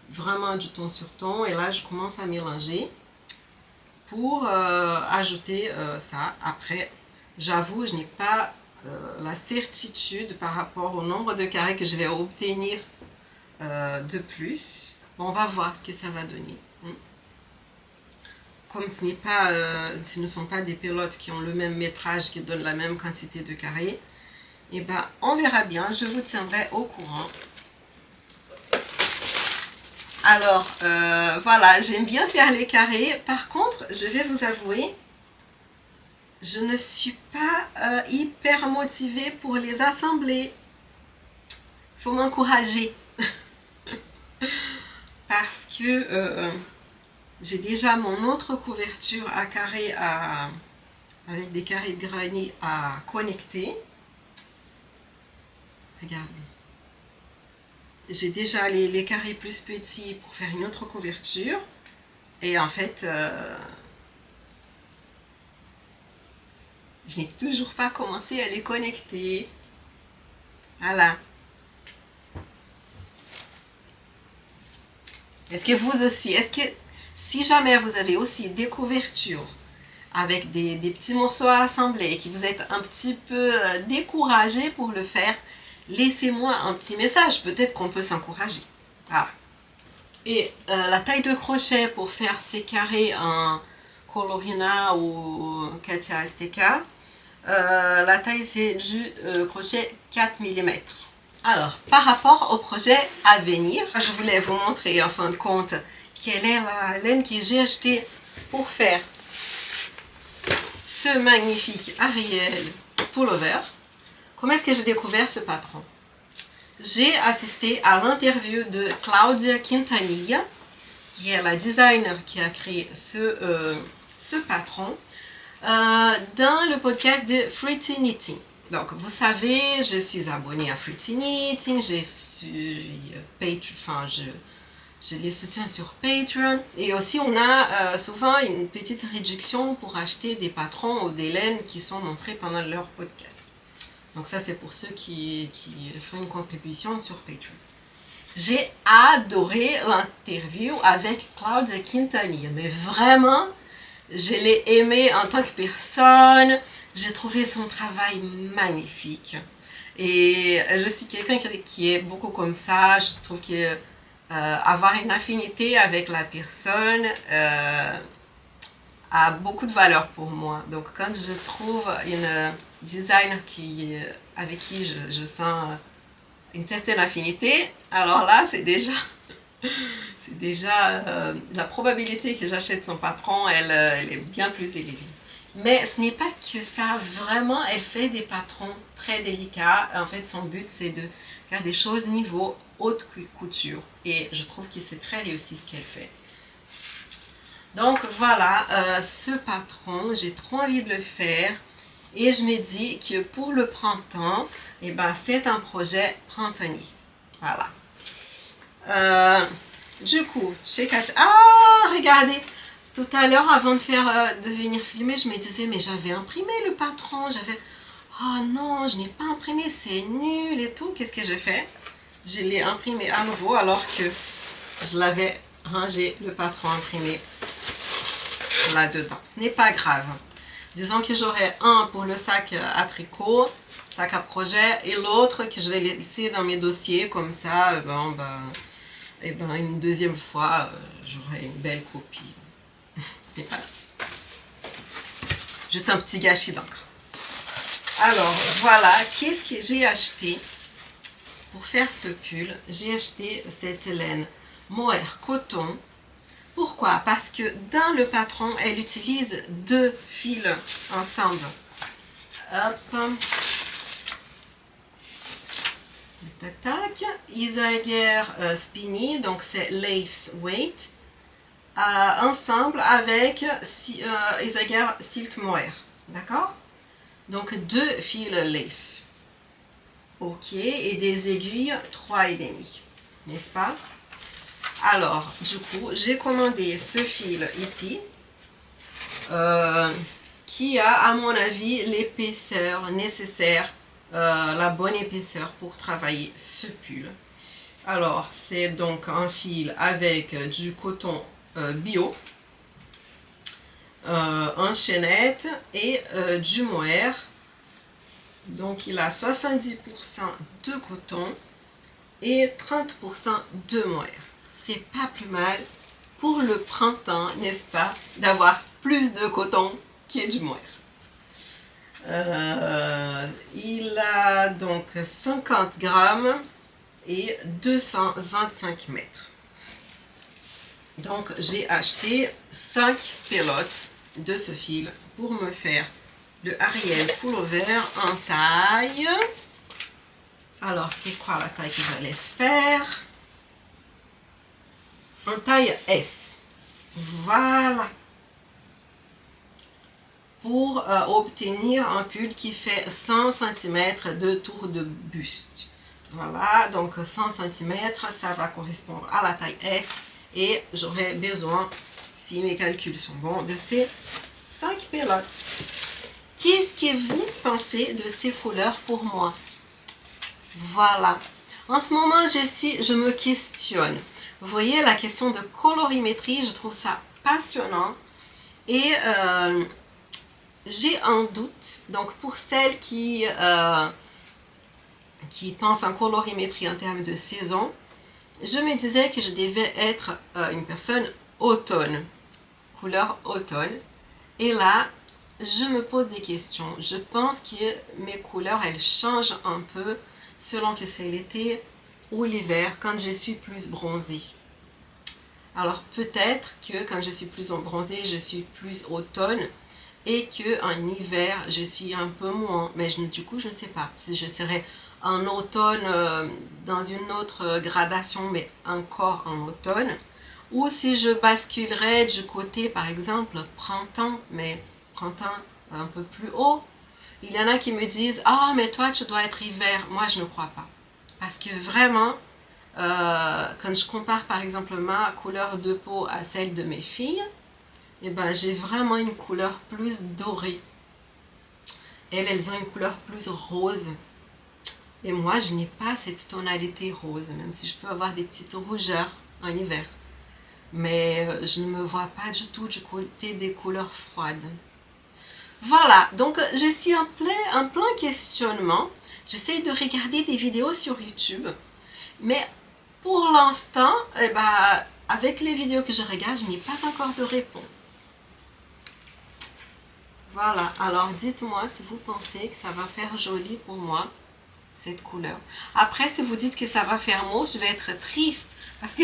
[SPEAKER 1] vraiment du ton sur ton. Et là, je commence à mélanger pour ajouter ça. Après, j'avoue, je n'ai pas la certitude par rapport au nombre de carrés que je vais obtenir de plus. Bon, on va voir ce que ça va donner. Comme ce ne sont pas des pelotes qui ont le même métrage, qui donnent la même quantité de carrés, et ben, on verra bien. Je vous tiendrai au courant. Alors, voilà, j'aime bien faire les carrés. Par contre, je vais vous avouer, je ne suis pas hyper motivée pour les assembler. Il faut m'encourager. Parce que j'ai déjà mon autre couverture à carré avec des carrés de granit à connecter. Regardez. j'ai déjà les carrés plus petits pour faire une autre couverture. Et en fait, je n'ai toujours pas commencé à les connecter. Voilà. Est-ce que vous aussi, si jamais vous avez aussi des couvertures avec des petits morceaux à assembler et que vous êtes un petit peu découragé pour le faire, laissez-moi un petit message, peut-être qu'on peut s'encourager. Voilà. Et la taille de crochet pour faire ces carrés en Colorina ou Katia STK, la taille c'est du crochet 4 mm. Alors, par rapport au projet à venir, je voulais vous montrer en fin de compte quelle est la laine que j'ai achetée pour faire ce magnifique Ariel pullover. Comment est-ce que j'ai découvert ce patron? J'ai assisté à l'interview de Claudia Quintanilla, qui est la designer qui a créé ce patron, dans le podcast de Fruity Knitting. Donc, vous savez, je suis abonnée à Fruity Knitting, je les soutiens sur Patreon. Et aussi, on a souvent une petite réduction pour acheter des patrons ou des laines qui sont montrés pendant leur podcast. Donc ça, c'est pour ceux qui font une contribution sur Patreon. J'ai adoré l'interview avec Claudia Quintanilla, mais vraiment, je l'ai aimée en tant que personne. J'ai trouvé son travail magnifique. Et je suis quelqu'un qui est beaucoup comme ça. Je trouve que avoir une affinité avec la personne a beaucoup de valeur pour moi. Donc quand je trouve une designer avec qui je sens une certaine affinité, alors là c'est déjà la probabilité que j'achète son patron, elle est bien plus élevée. Mais ce n'est pas que ça, vraiment elle fait des patrons très délicats. En fait son but c'est de faire des choses niveau haute couture et je trouve que c'est très réussi ce qu'elle fait. Donc voilà, ce patron, j'ai trop envie de le faire et je me dis que pour le printemps, eh ben, c'est un projet printanier. Voilà. Du coup, chez Katia, regardez, tout à l'heure avant de venir filmer, je me disais mais j'avais imprimé le patron, oh non, je n'ai pas imprimé, c'est nul et tout. Qu'est-ce que j'ai fait? Je l'ai imprimé à nouveau alors que je l'avais rangé, le patron imprimé là-dedans. Ce n'est pas grave. Disons que j'aurai un pour le sac à tricot, sac à projet, et l'autre que je vais laisser dans mes dossiers, comme ça, une deuxième fois, j'aurai une belle copie. Ce n'est pas juste un petit gâchis d'encre. Alors, voilà, qu'est-ce que j'ai acheté pour faire ce pull? J'ai acheté cette laine mohair coton. Pourquoi? Parce que dans le patron, elle utilise deux fils ensemble. Hop. Tac, tac. Isager Spinny, donc c'est lace weight. Ensemble avec Isager Silk Mohair. D'accord? Donc deux fils lace. Ok, et des aiguilles 3,5. N'est-ce pas? Alors, du coup, j'ai commandé ce fil ici, qui a, à mon avis, l'épaisseur nécessaire, la bonne épaisseur pour travailler ce pull. Alors, c'est donc un fil avec du coton bio, en chaînette et du mohair. Donc, il a 70% de coton et 30% de mohair. C'est pas plus mal pour le printemps, n'est-ce pas, d'avoir plus de coton que du mohair. Il a donc 50 grammes et 225 mètres. Donc j'ai acheté 5 pelotes de ce fil pour me faire le Ariel pullover en taille. Alors c'était quoi la taille que j'allais faire? En taille S. Voilà. Pour obtenir un pull qui fait 100 cm de tour de buste. Voilà, donc 100 cm, ça va correspondre à la taille S. Et j'aurai besoin, si mes calculs sont bons, de ces 5 pelotes. Qu'est-ce que vous pensez de ces couleurs pour moi? Voilà. En ce moment, je me questionne. Vous voyez, la question de colorimétrie, je trouve ça passionnant. Et j'ai un doute. Donc, pour celles qui pensent en colorimétrie en termes de saison, je me disais que je devais être une personne automne, couleur automne. Et là, je me pose des questions. Je pense que mes couleurs, elles changent un peu selon que c'est l'été ou l'hiver, quand je suis plus bronzée. Alors peut-être que quand je suis plus bronzée, je suis plus automne et qu'en hiver, je suis un peu moins. Mais du coup, je ne sais pas si je serais en automne dans une autre gradation, mais encore en automne. Ou si je basculerais du côté, par exemple, printemps, mais printemps un peu plus haut. Il y en a qui me disent « Ah, mais toi, tu dois être hiver. » Moi, je ne crois pas. Parce que vraiment, quand je compare, par exemple, ma couleur de peau à celle de mes filles, eh ben, j'ai vraiment une couleur plus dorée. Elles ont une couleur plus rose. Et moi, je n'ai pas cette tonalité rose, même si je peux avoir des petites rougeurs en hiver. Mais je ne me vois pas du tout du côté des couleurs froides. Voilà, donc je suis en plein questionnement. J'essaie de regarder des vidéos sur YouTube. Mais pour l'instant, eh ben, avec les vidéos que je regarde, je n'ai pas encore de réponse. Voilà, alors dites-moi si vous pensez que ça va faire joli pour moi, cette couleur. Après, si vous dites que ça va faire moche, je vais être triste. Parce que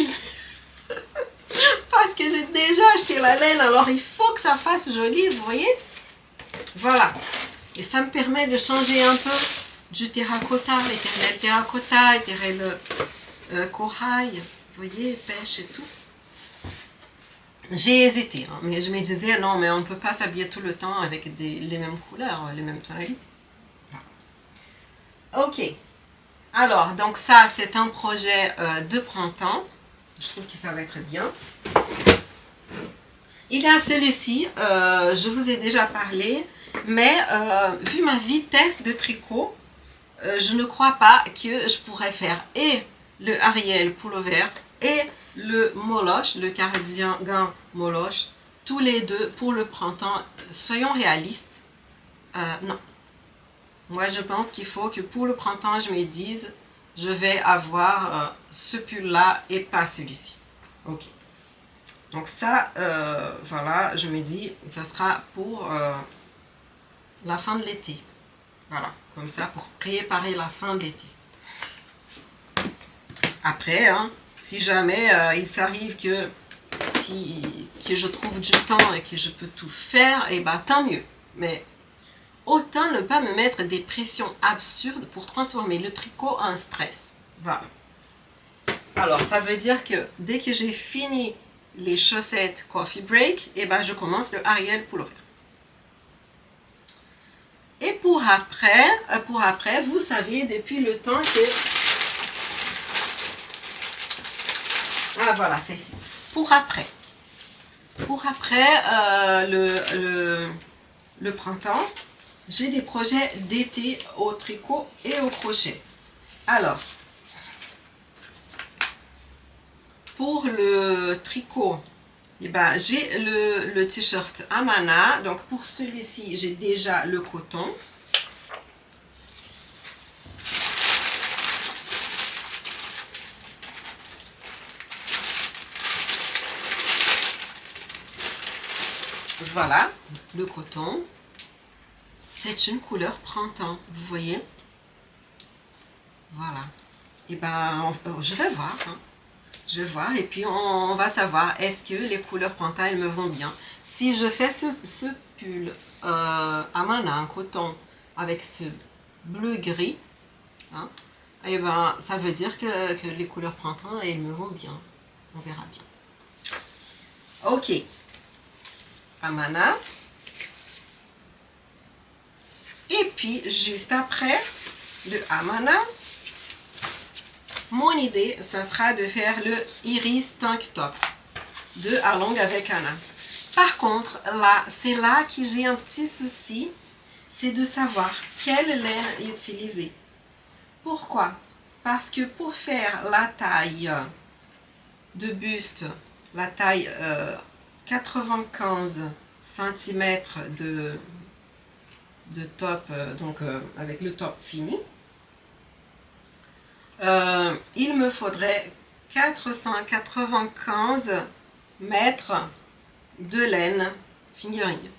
[SPEAKER 1] j'ai déjà acheté la laine, alors il faut que ça fasse joli, vous voyez? Voilà. Et ça me permet de changer un peu du terracotta, l'éternel terracotta, l'éternel corail, vous voyez, pêche et tout. J'ai hésité, hein, mais je me disais, non, mais on ne peut pas s'habiller tout le temps avec les mêmes couleurs, les mêmes tonalités. Voilà. Ok. Alors, donc ça, c'est un projet de printemps. Je trouve que ça va être bien. Il y a celui-ci, je vous ai déjà parlé, mais vu ma vitesse de tricot, je ne crois pas que je pourrais faire et le Ariel pullover et le moloche, le cardigan moloche, tous les deux pour le printemps. Soyons réalistes, non. Moi, je pense qu'il faut que pour le printemps, je me dise, je vais avoir ce pull-là et pas celui-ci. Ok. Donc ça, voilà, je me dis, ça sera pour la fin de l'été. Voilà, comme ça, pour préparer la fin d'été. Après, hein, si jamais il s'arrive que je trouve du temps et que je peux tout faire, et bah tant mieux. Mais autant ne pas me mettre des pressions absurdes pour transformer le tricot en stress. Voilà. Alors, ça veut dire que dès que j'ai fini les chaussettes coffee break, et ben je commence le Ariel pullover. Et pour après, vous savez depuis le temps que... Ah voilà, c'est ici. Pour après le printemps, j'ai des projets d'été au tricot et au crochet. Alors, pour le tricot, eh ben, j'ai le t-shirt Amana. Donc pour celui-ci, j'ai déjà le coton. Voilà, le coton. C'est une couleur printemps, vous voyez? Voilà. Et ben, je vais voir. Hein. Je vais voir et puis on va savoir est-ce que les couleurs printemps elles me vont bien. Si je fais ce pull Amana en coton avec ce bleu gris, hein, et ben ça veut dire que les couleurs printemps elles me vont bien. On verra bien. Ok. Amana. Et puis juste après le Amana, Mon idée, ça sera de faire le Iris Tank Top de Arlong avec Anna. Par contre, là, c'est là que j'ai un petit souci, c'est de savoir quelle laine utiliser. Pourquoi? Parce que pour faire la taille de buste, la taille 95 cm de top, donc avec le top fini, il me faudrait 495 mètres de laine fingering.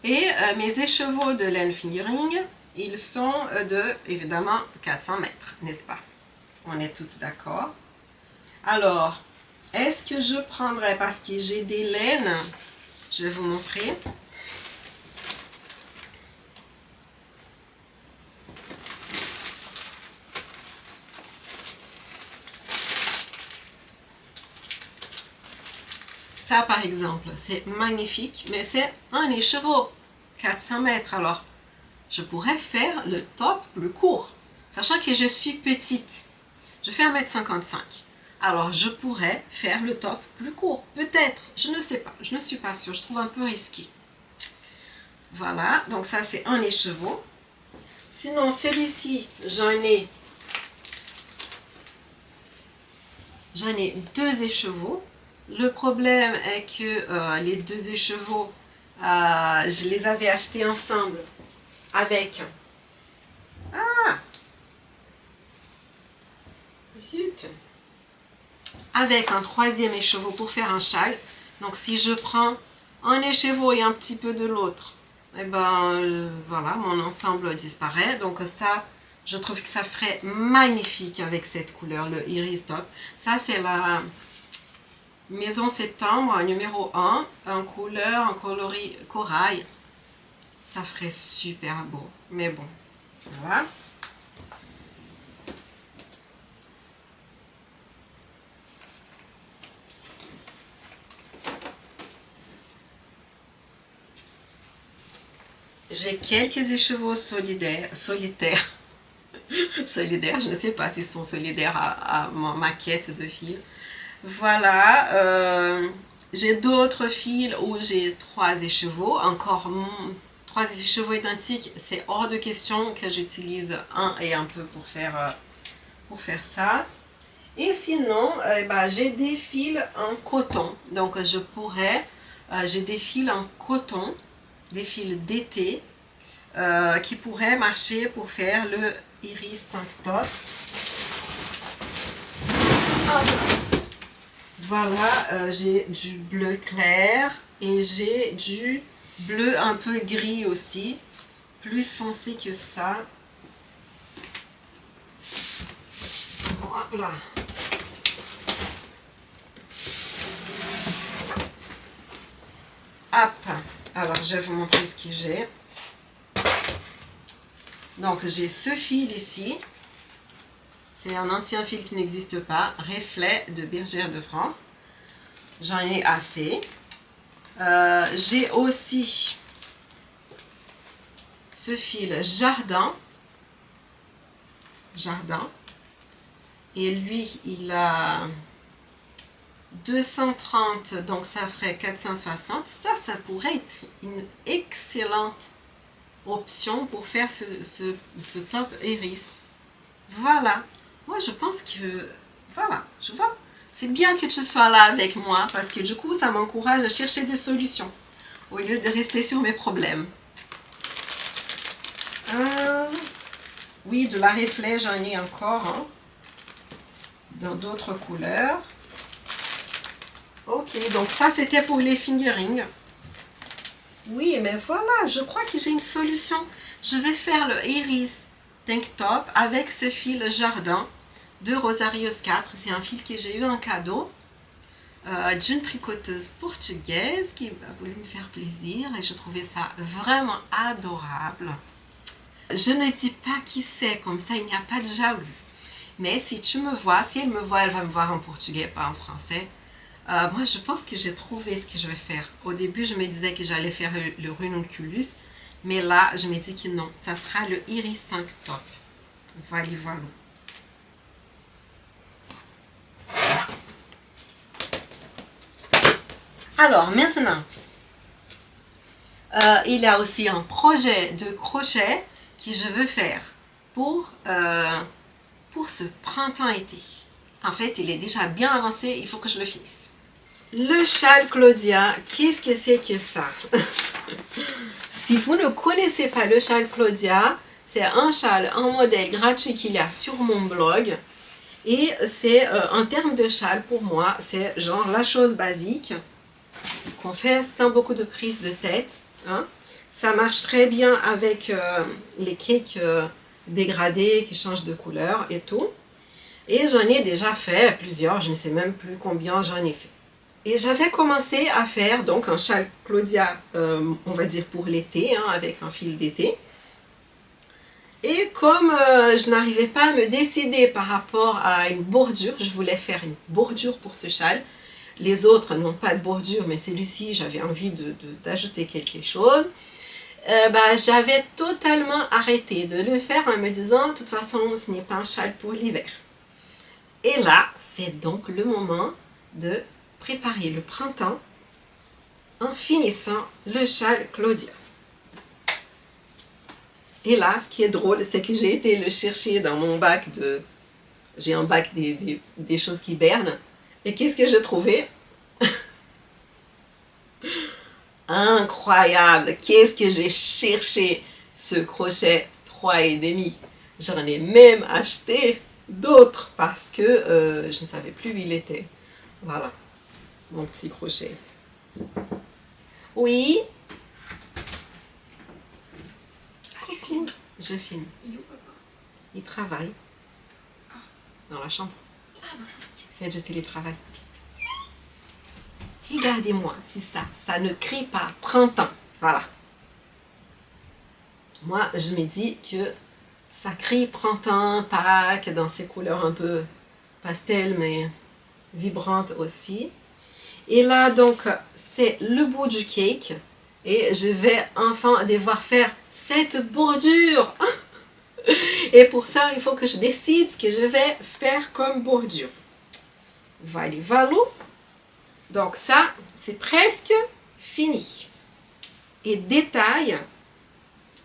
[SPEAKER 1] Et mes écheveaux de laine fingering, ils sont de, évidemment, 400 mètres, n'est-ce pas? On est toutes d'accord. Alors, est-ce que je prendrais, parce que j'ai des laines, je vais vous montrer. Ça, par exemple, c'est magnifique, mais c'est un écheveau, 400 mètres. Alors, je pourrais faire le top plus court, sachant que je suis petite. Je fais 1m55. Alors, je pourrais faire le top plus court. Peut-être, je ne sais pas. Je ne suis pas sûre. Je trouve un peu risqué. Voilà, donc ça, c'est un écheveau. Sinon, celui-ci, j'en ai 2 écheveaux. Le problème est que les 2 écheveaux, je les avais achetés ensemble avec... Ah! Zut! Avec un 3e écheveau pour faire un châle. Donc si je prends un écheveau et un petit peu de l'autre, et ben voilà, mon ensemble disparaît. Donc ça, je trouve que ça ferait magnifique avec cette couleur, le Iris Top. Ça, c'est la Maison Septembre numéro 1, en couleur, en coloris corail. Ça ferait super beau, mais bon, voilà. J'ai quelques écheveaux solitaires. Solidaires, je ne sais pas s'ils sont solidaires à ma quête de fil. Voilà, j'ai d'autres fils où j'ai 3 écheveaux, encore 3 écheveaux identiques, c'est hors de question que j'utilise un et un peu pour faire ça. Et sinon, j'ai des fils en coton, donc je pourrais, j'ai des fils en coton, des fils d'été, qui pourraient marcher pour faire le Iris Tank Top. Voilà, j'ai du bleu clair et j'ai du bleu un peu gris aussi, plus foncé que ça. Hop là. Hop, alors je vais vous montrer ce que j'ai. Donc j'ai ce fil ici. C'est un ancien fil qui n'existe pas, Reflet de Bergère de France. J'en ai assez. J'ai aussi ce fil Jardin. Et lui, il a 230, donc ça ferait 460. Ça pourrait être une excellente option pour faire ce top Iris. Voilà. Moi, je pense que, voilà, tu vois, c'est bien que tu sois là avec moi parce que du coup, ça m'encourage à chercher des solutions au lieu de rester sur mes problèmes. Oui, de la Reflet, j'en ai encore, hein, dans d'autres couleurs. Ok, donc ça, c'était pour les fingerings. Oui, mais voilà, je crois que j'ai une solution. Je vais faire le Iris Tank Top avec ce fil Jardin de Rosarios 4. C'est un fil que j'ai eu en cadeau d'une tricoteuse portugaise qui a voulu me faire plaisir et je trouvais ça vraiment adorable. Je ne dis pas qui c'est, comme ça il n'y a pas de jalouse. Mais si tu me vois, si elle me voit, elle va me voir en portugais, pas en français. Moi, je pense que j'ai trouvé ce que je vais faire. Au début, je me disais que j'allais faire le Rununculus, mais là, je me dis que non, ça sera le Iris Tank Top. Voilà, voilà. Alors maintenant, il y a aussi un projet de crochet que je veux faire pour ce printemps-été. En fait, il est déjà bien avancé, il faut que je le finisse. Le châle Claudia, qu'est-ce que c'est que ça? Si vous ne connaissez pas le châle Claudia, c'est un châle, un modèle gratuit qu'il y a sur mon blog. Et c'est, en termes de châle, pour moi, c'est genre la chose basique qu'on fait sans beaucoup de prise de tête. Hein. Ça marche très bien avec les cakes dégradés qui changent de couleur et tout. Et j'en ai déjà fait plusieurs, je ne sais même plus combien j'en ai fait. Et j'avais commencé à faire donc un châle Claudia, on va dire pour l'été, hein, avec un fil d'été. Et comme je n'arrivais pas à me décider par rapport à une bordure, je voulais faire une bordure pour ce châle. Les autres n'ont pas de bordure, mais celui-ci, j'avais envie d'ajouter quelque chose. J'avais totalement arrêté de le faire en me disant, de toute façon, ce n'est pas un châle pour l'hiver. Et là, c'est donc le moment de préparer le printemps en finissant le châle Claudia. Et là, ce qui est drôle, c'est que j'ai été le chercher dans mon bac de... J'ai un bac des choses qui bernent. Et qu'est-ce que j'ai trouvé? Incroyable! Qu'est-ce que j'ai cherché ce crochet 3,5. J'en ai même acheté d'autres parce que je ne savais plus où il était. Voilà, mon petit crochet. Oui? Coucou. Je finis. Il travaille dans la chambre. Fait du télétravail. Regardez-moi, c'est ça. Ça ne crie pas printemps. Voilà. Moi, je me dis que ça crie printemps, Pâques, dans ces couleurs un peu pastel, mais vibrantes aussi. Et là, donc, c'est le bout du cake. Et je vais enfin devoir faire cette bordure. Et pour ça, il faut que je décide ce que je vais faire comme bordure. Voilà. Donc ça, c'est presque fini. Et détail,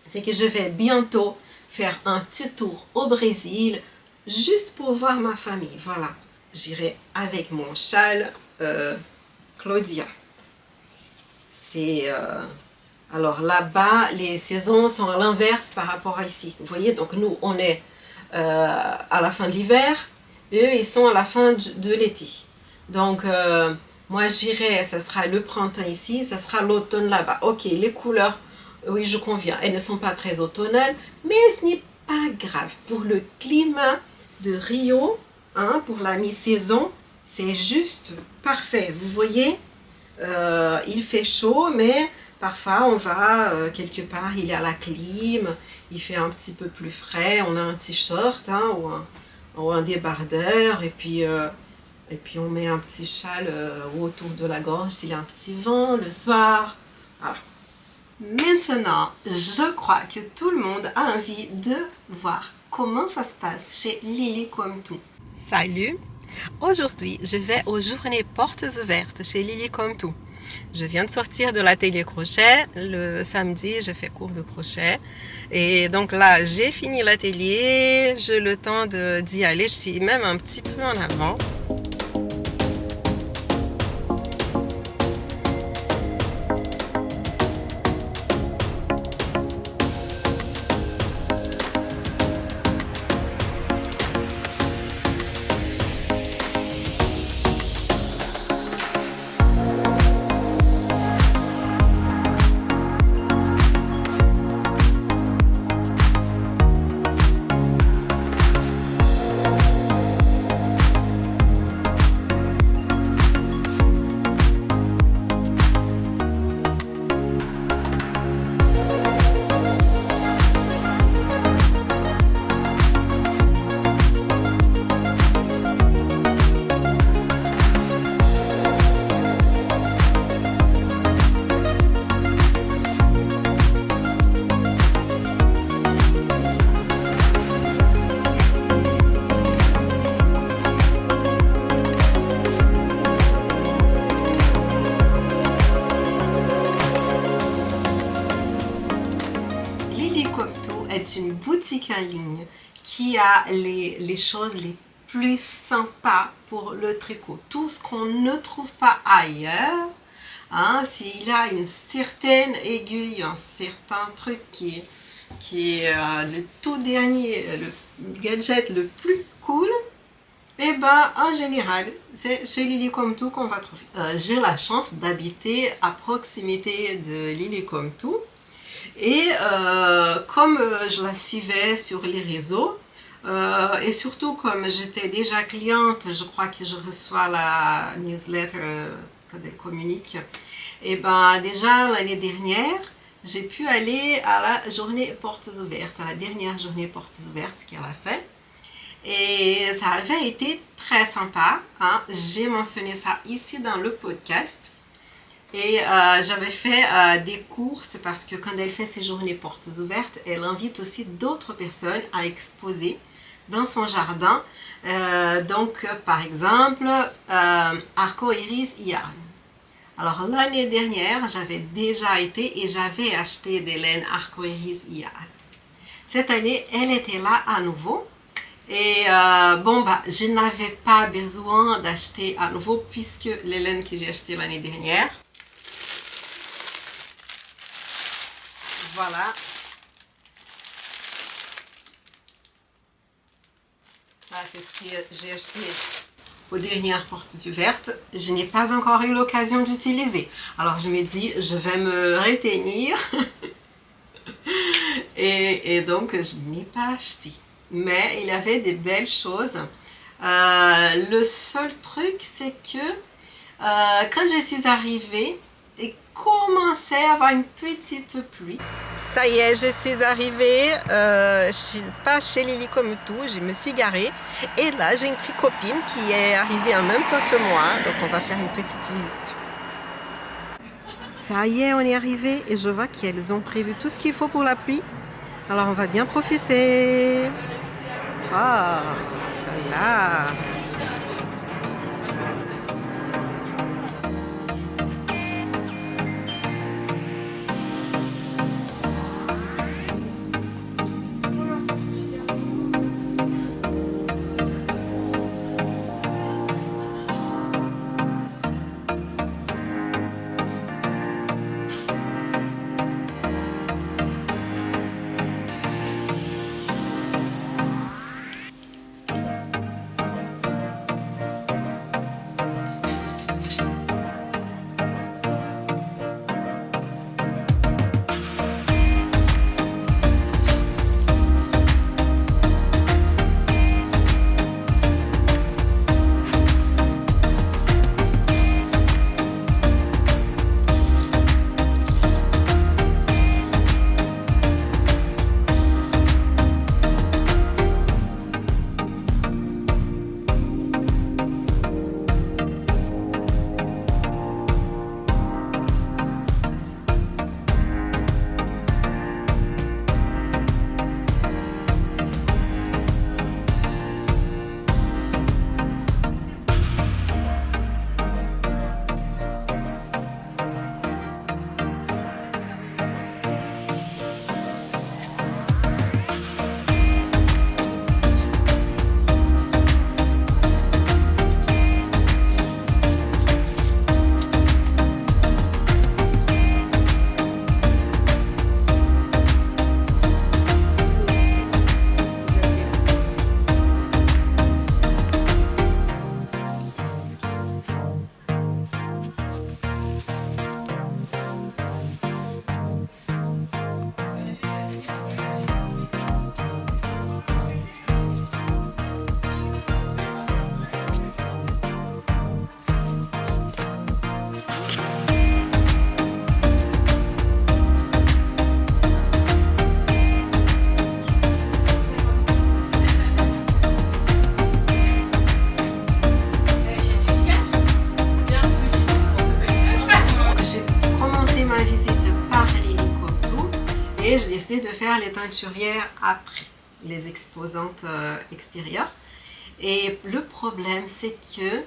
[SPEAKER 1] c'est que je vais bientôt faire un petit tour au Brésil, juste pour voir ma famille. Voilà, j'irai avec mon châle Claudia. C'est... alors là-bas, les saisons sont à l'inverse par rapport à ici. Vous voyez, donc nous, on est à la fin de l'hiver. Eux, ils sont à la fin de l'été. Donc, moi, j'irai, ça sera le printemps ici, ça sera l'automne là-bas. Ok, les couleurs, oui, je conviens, elles ne sont pas très automnales, mais ce n'est pas grave. Pour le climat de Rio, hein, pour la mi-saison, c'est juste parfait. Vous voyez, il fait chaud, mais parfois on va quelque part, il y a la clim, il fait un petit peu plus frais, on a un t-shirt hein, ou un débardeur, et puis on met un petit châle autour de la gorge s'il y a un petit vent le soir. Voilà. Maintenant, je crois que tout le monde a envie de voir comment ça se passe chez Lily Comme Tout. Salut! Aujourd'hui, je vais aux journées portes ouvertes chez Lily Comme Tout. Je viens de sortir de l'atelier crochet. Le samedi, je fais cours de crochet. Et donc là, j'ai fini l'atelier. J'ai le temps d'y aller. Je suis même un petit peu en avance. est une boutique en ligne qui a les choses les plus sympas pour le tricot. Tout ce qu'on ne trouve pas ailleurs. Hein, s'il a une certaine aiguille, un certain truc qui est le tout dernier, le gadget le plus cool, et ben en général, c'est chez Lily Comme Tout qu'on va trouver. J'ai la chance d'habiter à proximité de Lily Comme Tout. Et comme je la suivais sur les réseaux, et surtout comme j'étais déjà cliente, je crois que je reçois la newsletter quand elle communique, et ben déjà l'année dernière, j'ai pu aller à la journée portes ouvertes, à la dernière journée portes ouvertes qu'elle a fait. Et ça avait été très sympa, hein. J'ai mentionné ça ici dans le podcast. Et j'avais fait des courses parce que quand elle fait ses journées portes ouvertes, elle invite aussi d'autres personnes à exposer dans son jardin. Donc, par exemple, Arco Iris Yarn. Alors, l'année dernière, j'avais déjà été et j'avais acheté des laines Arco Iris Yarn. Cette année, elle était là à nouveau. Et je n'avais pas besoin d'acheter à nouveau puisque les laines que j'ai achetées l'année dernière, voilà. Ça, c'est ce que j'ai acheté aux dernières portes ouvertes. Je n'ai pas encore eu l'occasion d'utiliser. Alors, je me dis, je vais me retenir. et donc, je n'ai pas acheté. Mais il y avait des belles choses. Le seul truc, c'est que quand je suis arrivée, il commençait à avoir une petite pluie. Ça y est, je suis arrivée, pas chez Lily Comme Tout, je me suis garée. Et là, j'ai une copine qui est arrivée en même temps que moi, donc on va faire une petite visite. Ça y est, on est arrivé et je vois qu'elles ont prévu tout ce qu'il faut pour la pluie. Alors on va bien profiter. Ah, là. Et j'ai décidé de faire les teinturières après, les exposantes extérieures. Et le problème, c'est que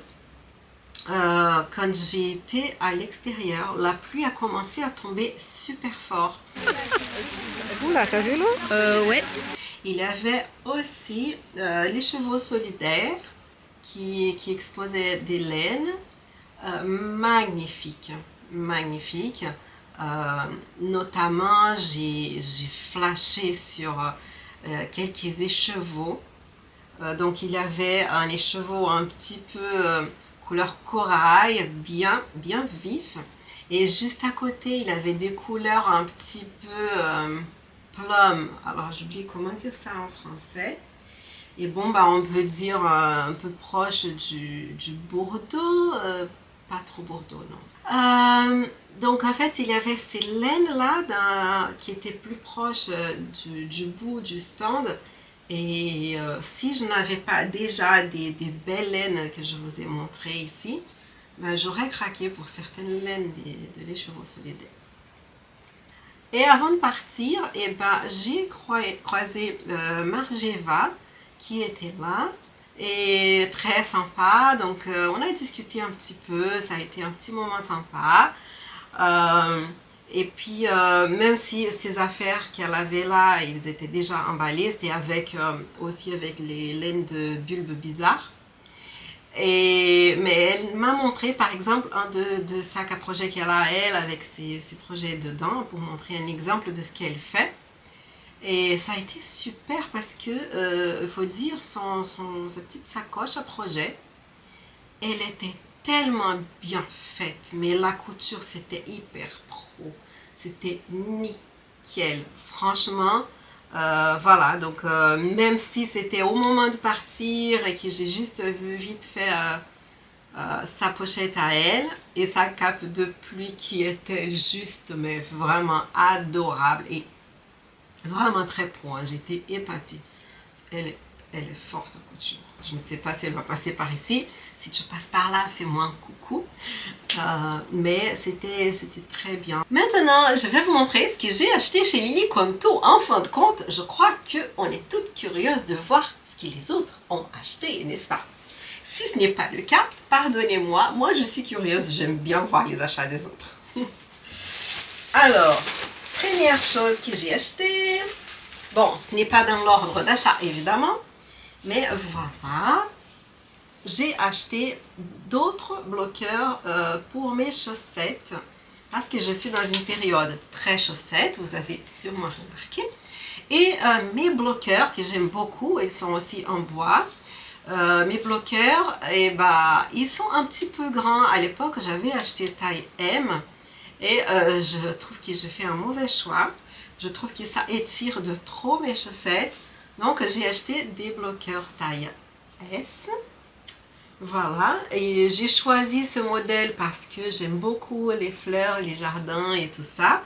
[SPEAKER 1] quand j'ai été à l'extérieur, la pluie a commencé à tomber super fort.
[SPEAKER 2] Oula, t'as vu là?
[SPEAKER 3] Ouais.
[SPEAKER 1] Il y avait aussi les chevaux solidaires qui exposaient des laines magnifiques. Magnifiques. Notamment, j'ai flashé sur quelques écheveaux. Donc, il y avait un écheveau un petit peu couleur corail, bien vif. Et juste à côté, il avait des couleurs un petit peu plum. Alors, j'oublie comment dire ça en français. Et bon, bah, on peut dire un peu proche du Bordeaux. Pas trop Bordeaux, non. Donc, en fait, il y avait ces laines-là qui étaient plus proches du bout du stand. Et si je n'avais pas déjà des belles laines que je vous ai montrées ici, ben, j'aurais craqué pour certaines laines de les chevaux solidaires. Et avant de partir, eh ben, j'ai croisé Margeva qui était là et très sympa. Donc on a discuté un petit peu, ça a été un petit moment sympa. Et puis même si ces affaires qu'elle avait là, ils étaient déjà emballés, c'était aussi avec les laines de bulbes bizarres. Mais elle m'a montré par exemple un de sacs à projets qu'elle a elle avec ses projets dedans pour montrer un exemple de ce qu'elle fait. Et ça a été super parce que, il faut dire, sa petite sacoche à projet, elle était tellement bien faite. Mais la couture, c'était hyper pro. C'était nickel. Franchement, voilà. Donc, même si c'était au moment de partir et que j'ai juste vu vite fait sa pochette à elle et sa cape de pluie qui était juste, mais vraiment adorable et vraiment très pro, hein. J'étais épatée. Elle est forte en couture. Je ne sais pas si elle va passer par ici. Si tu passes par là, fais-moi un coucou. Mais c'était très bien. Maintenant, je vais vous montrer ce que j'ai acheté chez Lily. Comme tout, en fin de compte, je crois qu'on est toutes curieuses de voir ce que les autres ont acheté, n'est-ce pas? Si ce n'est pas le cas, pardonnez-moi. Moi, je suis curieuse. J'aime bien voir les achats des autres. Alors, première chose que j'ai achetée. Bon, ce n'est pas dans l'ordre d'achat, évidemment. Mais voilà. J'ai acheté d'autres bloqueurs pour mes chaussettes. Parce que je suis dans une période très chaussettes. Vous avez sûrement remarqué. Et mes bloqueurs, que j'aime beaucoup, ils sont aussi en bois. Mes bloqueurs, eh ben, ils sont un petit peu grands. À l'époque, j'avais acheté taille M. Et je trouve que j'ai fait un mauvais choix. Je trouve que ça étire de trop mes chaussettes. Donc, j'ai acheté des bloqueurs taille S. Voilà. Et j'ai choisi ce modèle parce que j'aime beaucoup les fleurs, les jardins et tout ça.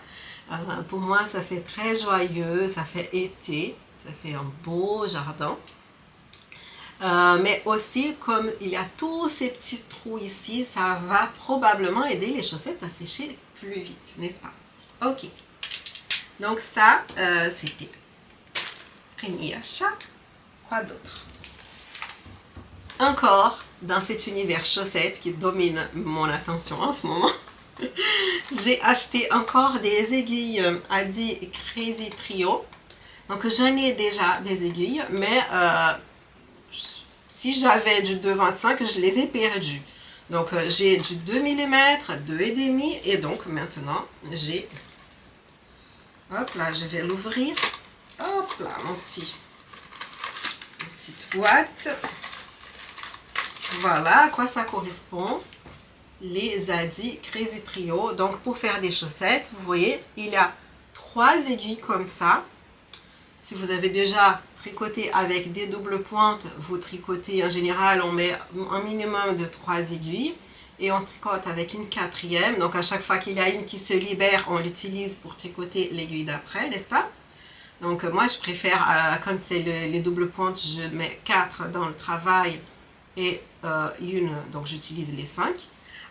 [SPEAKER 1] Pour moi, ça fait très joyeux. Ça fait été. Ça fait un beau jardin. Mais aussi, comme il y a tous ces petits trous ici, ça va probablement aider les chaussettes à sécher plus vite, n'est-ce pas? Ok. Donc ça, c'était premier achat. Quoi d'autre? Encore dans cet univers chaussettes qui domine mon attention en ce moment, j'ai acheté encore des aiguilles Adi Crazy Trio. Donc j'en ai déjà des aiguilles, mais si j'avais du 2,25, je les ai perdues. Donc j'ai du 2 mm, 2,5 et donc maintenant j'ai... Hop là, je vais l'ouvrir. Hop là, ma petite boîte. Voilà à quoi ça correspond. Les Adi Crazy Trio. Donc pour faire des chaussettes, vous voyez, il y a 3 aiguilles comme ça. Si vous avez déjà tricoté avec des doubles pointes, vous tricotez en général, on met un minimum de 3 aiguilles. Et on tricote avec une 4e. Donc à chaque fois qu'il y a une qui se libère, on l'utilise pour tricoter l'aiguille d'après, n'est-ce pas? Donc moi je préfère, quand c'est les doubles pointes, je mets 4 dans le travail et une, donc j'utilise les 5.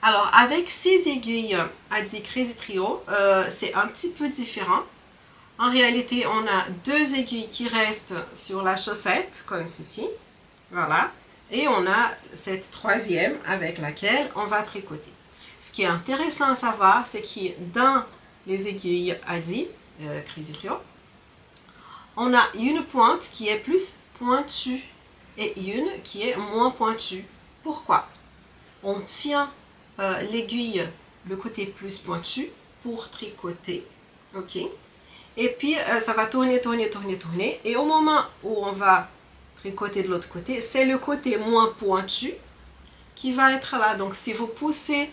[SPEAKER 1] Alors avec ces aiguilles Adi Crazy Trio, c'est un petit peu différent. En réalité, on a 2 aiguilles qui restent sur la chaussette, comme ceci. Voilà. Et on a cette 3e avec laquelle on va tricoter. Ce qui est intéressant à savoir, c'est que dans les aiguilles Adi, Crisipio. On a une pointe qui est plus pointue et une qui est moins pointue. Pourquoi? On tient l'aiguille, le côté plus pointu pour tricoter, ok? Et puis ça va tourner, tourner, tourner, tourner. Et au moment où on va tricoter de l'autre côté, c'est le côté moins pointu qui va être là. Donc si vous poussez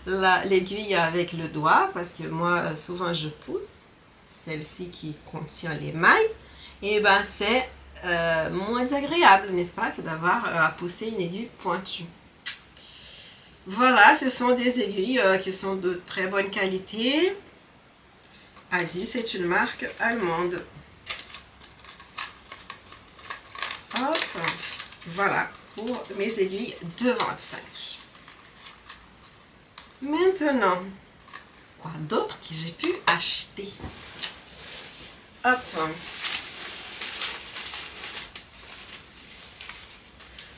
[SPEAKER 1] l'aiguille avec le doigt, parce que moi souvent je pousse, celle-ci qui contient les mailles, et ben c'est moins agréable, n'est-ce pas, que d'avoir à pousser une aiguille pointue. Voilà, ce sont des aiguilles qui sont de très bonne qualité. Adi, c'est une marque allemande. Hop, voilà pour mes aiguilles de 25. Maintenant, quoi d'autre que j'ai pu acheter? Hop.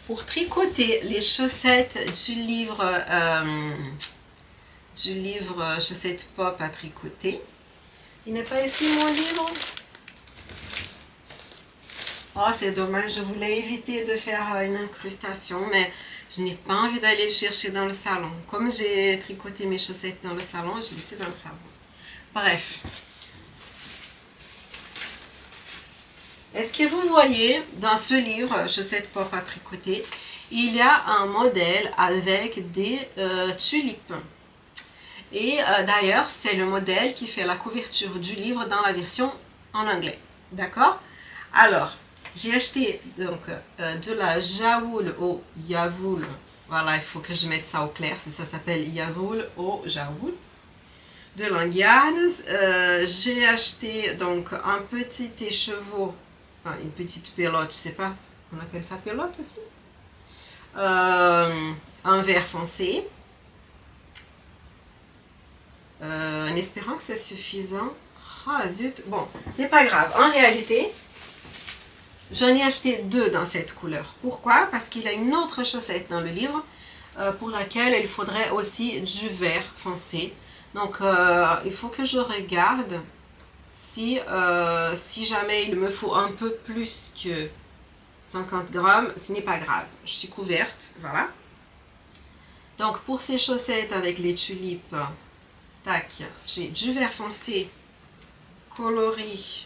[SPEAKER 1] Pour tricoter les chaussettes du livre Chaussettes Pop à tricoter. Il n'est pas ici mon livre. Oh, c'est dommage, je voulais éviter de faire une incrustation, mais je n'ai pas envie d'aller le chercher dans le salon. Comme j'ai tricoté mes chaussettes dans le salon, je l'ai laissé dans le salon. Bref. Est-ce que vous voyez dans ce livre Chaussettes Pop à tricoter, il y a un modèle avec des tulipes. Et d'ailleurs, c'est le modèle qui fait la couverture du livre dans la version en anglais. D'accord? Alors, j'ai acheté donc de la jaoul au yavoul. Voilà, il faut que je mette ça au clair. Ça s'appelle yavoul au jaoul. De l'angiane. J'ai acheté donc un petit écheveau, enfin, une petite pelote, je sais pas, on appelle ça pelote aussi. Un vert foncé. En espérant que c'est suffisant. Ah zut, bon, c'est pas grave. En réalité, j'en ai acheté 2 dans cette couleur. Pourquoi? Parce qu'il y a une autre chaussette dans le livre pour laquelle il faudrait aussi du vert foncé. Donc, il faut que je regarde si jamais il me faut un peu plus que 50 grammes. Ce n'est pas grave. Je suis couverte, voilà. Donc, pour ces chaussettes avec les tulipes, tac, j'ai du vert foncé coloris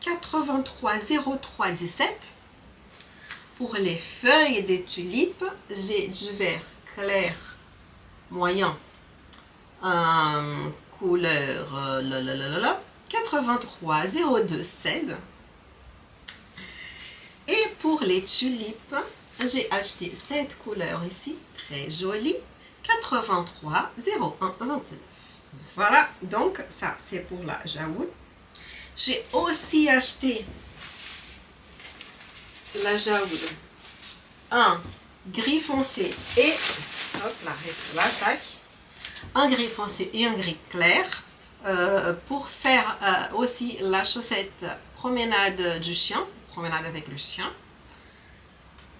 [SPEAKER 1] 830317. Pour les feuilles des tulipes, j'ai du vert clair moyen couleur 830216. Et pour les tulipes, j'ai acheté cette couleur ici, très jolie, 830129. Voilà, donc ça c'est pour la jaoul. J'ai aussi acheté la jaoul, un gris foncé et, hop là, reste là, sac, un gris foncé et un gris clair pour faire aussi la chaussette promenade du chien, promenade avec le chien.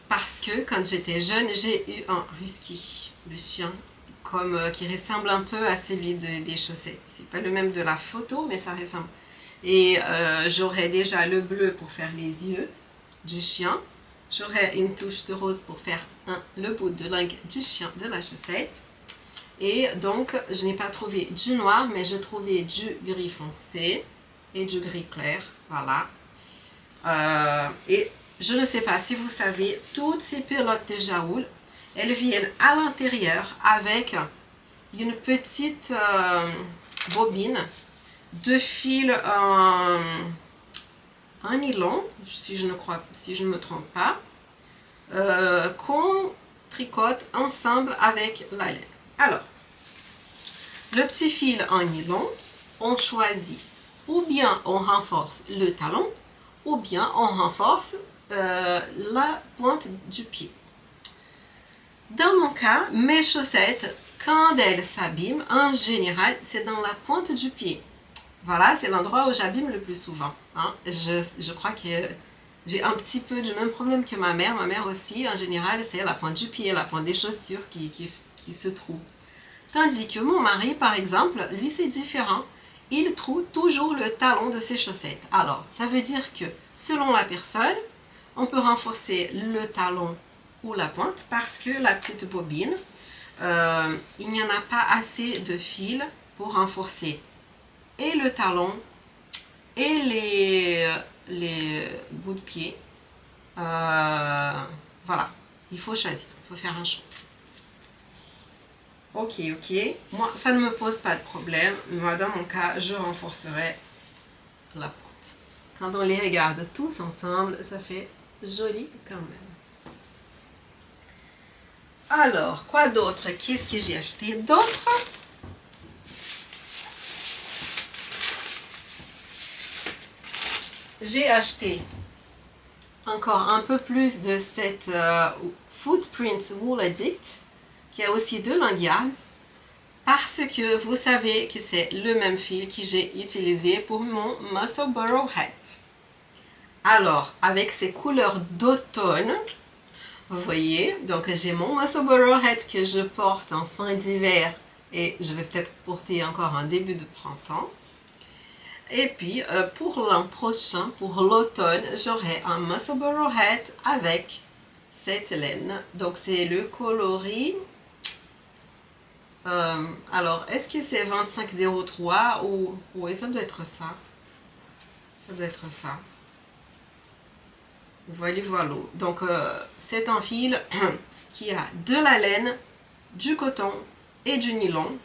[SPEAKER 1] Parce que quand j'étais jeune, j'ai eu un husky, le chien, qui ressemble un peu à celui des chaussettes. C'est pas le même de la photo, mais ça ressemble. Et j'aurais déjà le bleu pour faire les yeux du chien. J'aurais une touche de rose pour faire le bout de langue du chien de la chaussette. Et donc, je n'ai pas trouvé du noir, mais j'ai trouvé du gris foncé et du gris clair. Voilà. Et je ne sais pas si vous savez, toutes ces pelotes de jaoul, elles viennent à l'intérieur avec une petite bobine de fil en nylon, si je ne me trompe pas, qu'on tricote ensemble avec la laine. Alors, le petit fil en nylon, on choisit ou bien on renforce le talon, ou bien on renforce la pointe du pied. Dans mon cas, mes chaussettes, quand elles s'abîment, en général, c'est dans la pointe du pied. Voilà, c'est l'endroit où j'abîme le plus souvent. Hein. Je crois que j'ai un petit peu du même problème que ma mère. Ma mère aussi, en général, c'est la pointe du pied, la pointe des chaussures qui se trouve. Tandis que mon mari, par exemple, lui, c'est différent. il trouve toujours le talon de ses chaussettes. Alors, ça veut dire que selon la personne, on peut renforcer le talon ou la pointe parce que la petite bobine, il n'y en a pas assez de fil pour renforcer et le talon et les bouts de pied. Voilà, il faut choisir, il faut faire un choix. Ok, moi ça ne me pose pas de problème. Moi dans mon cas, je renforcerai la pointe. Quand on les regarde tous ensemble, ça fait joli quand même. Alors, quoi d'autre? Qu'est-ce que j'ai acheté d'autre? J'ai acheté encore un peu plus de cette Footprint Wool Addict, qui a aussi de languiales, parce que vous savez que c'est le même fil que j'ai utilisé pour mon Musselburgh Hat. Alors, avec ces couleurs d'automne, vous voyez, donc j'ai mon Musselburgh Hat que je porte en fin d'hiver et je vais peut-être porter encore en début de printemps. Et puis, pour l'an prochain, pour l'automne, j'aurai un Musselburgh Hat avec cette laine. Donc, c'est le coloris. Alors, est-ce que c'est 2503 ou... Oui, ça doit être ça. Ça doit être ça. Voilà. Donc, c'est un fil qui a de la laine, du coton et du nylon.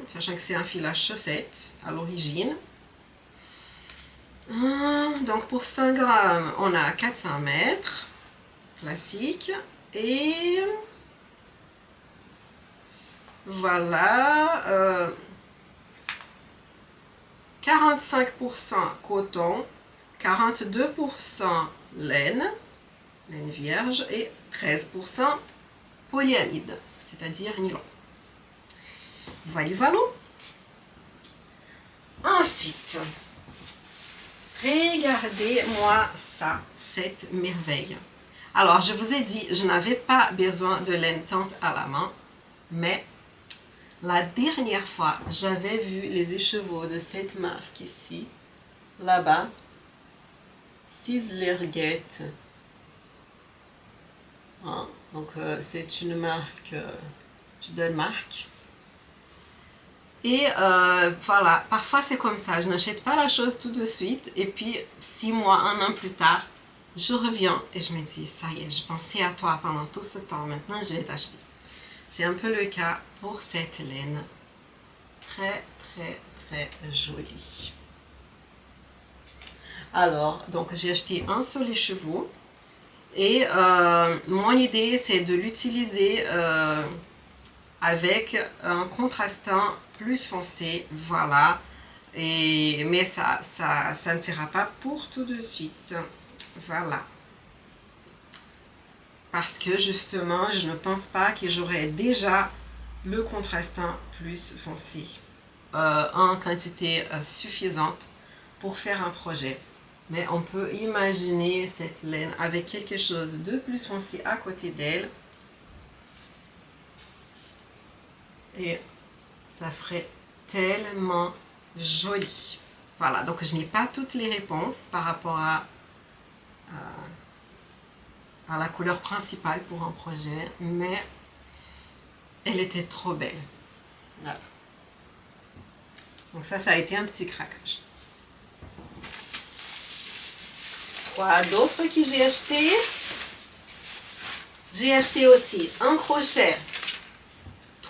[SPEAKER 1] Sachant que c'est un fil à chaussettes à l'origine. Donc pour 100 grammes, on a 400 mètres, classique, et voilà, 45% coton, 42% laine vierge et 13% polyamide, c'est-à-dire nylon. Voilà. Ensuite, regardez-moi ça, cette merveille. Alors, je vous ai dit, je n'avais pas besoin de laine teinte à la main, mais la dernière fois, j'avais vu les écheveaux de cette marque ici, là-bas, Sizzlergate. Donc, c'est une marque du Danemark. Et voilà, parfois c'est comme ça, je n'achète pas la chose tout de suite et puis 6 mois, 1 an plus tard, je reviens et je me dis, ça y est, je pensais à toi pendant tout ce temps, maintenant je vais t'acheter. C'est un peu le cas pour cette laine. Très jolie. Alors, donc j'ai acheté un sur les chevaux et mon idée c'est de l'utiliser avec un contrastant plus foncé, voilà, mais ça ne sera pas pour tout de suite, voilà, parce que justement je ne pense pas que j'aurai déjà le contrastant plus foncé en quantité suffisante pour faire un projet, mais on peut imaginer cette laine avec quelque chose de plus foncé à côté d'elle. Et ça ferait tellement joli. Voilà, donc je n'ai pas toutes les réponses par rapport à la couleur principale pour un projet, mais elle était trop belle. Voilà. Donc ça a été un petit craquage. Quoi d'autre que j'ai acheté? J'ai acheté aussi un crochet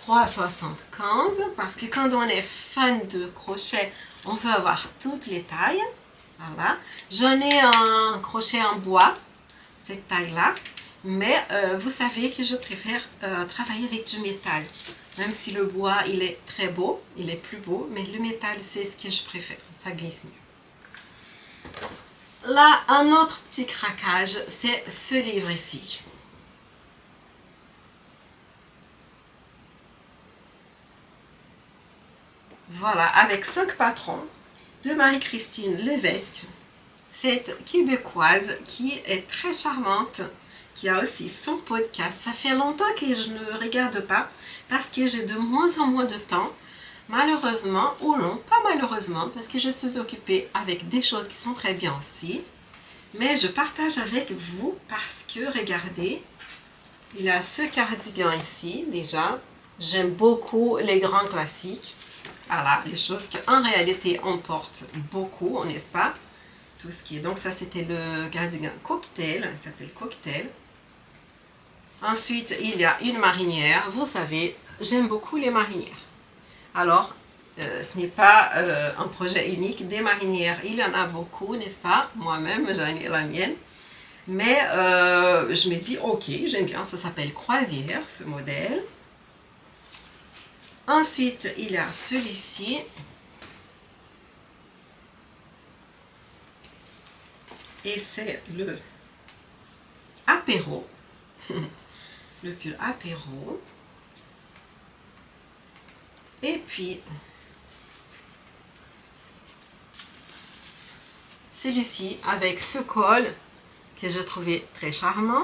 [SPEAKER 1] 3,75 parce que quand on est fan de crochet, on veut avoir toutes les tailles. Voilà. J'en ai un crochet en bois, cette taille-là, mais vous savez que je préfère travailler avec du métal. Même si le bois, il est très beau, il est plus beau, mais le métal, c'est ce que je préfère. Ça glisse mieux. Là, un autre petit craquage, c'est ce livre ici. Voilà, avec 5 patrons de Marie-Christine Levesque, cette québécoise qui est très charmante, qui a aussi son podcast. Ça fait longtemps que je ne regarde pas parce que j'ai de moins en moins de temps. Malheureusement, ou non, pas malheureusement, parce que je suis occupée avec des choses qui sont très bien aussi. Mais je partage avec vous parce que, regardez, il y a ce cardigan ici, déjà. J'aime beaucoup les grands classiques. Voilà, les choses qu'en réalité on porte beaucoup, n'est-ce pas? Tout ce qui est... Donc ça, c'était le cardigan cocktail, il s'appelle cocktail. Ensuite, il y a une marinière. Vous savez, j'aime beaucoup les marinières. Alors, ce n'est pas un projet unique. Des marinières, il y en a beaucoup, n'est-ce pas? Moi-même, j'en ai la mienne. Mais je me dis, ok, j'aime bien. Ça s'appelle croisière, ce modèle. Ensuite, il y a celui-ci. Et c'est le apéro. Le pull apéro. Et puis, celui-ci avec ce col que je trouvais très charmant.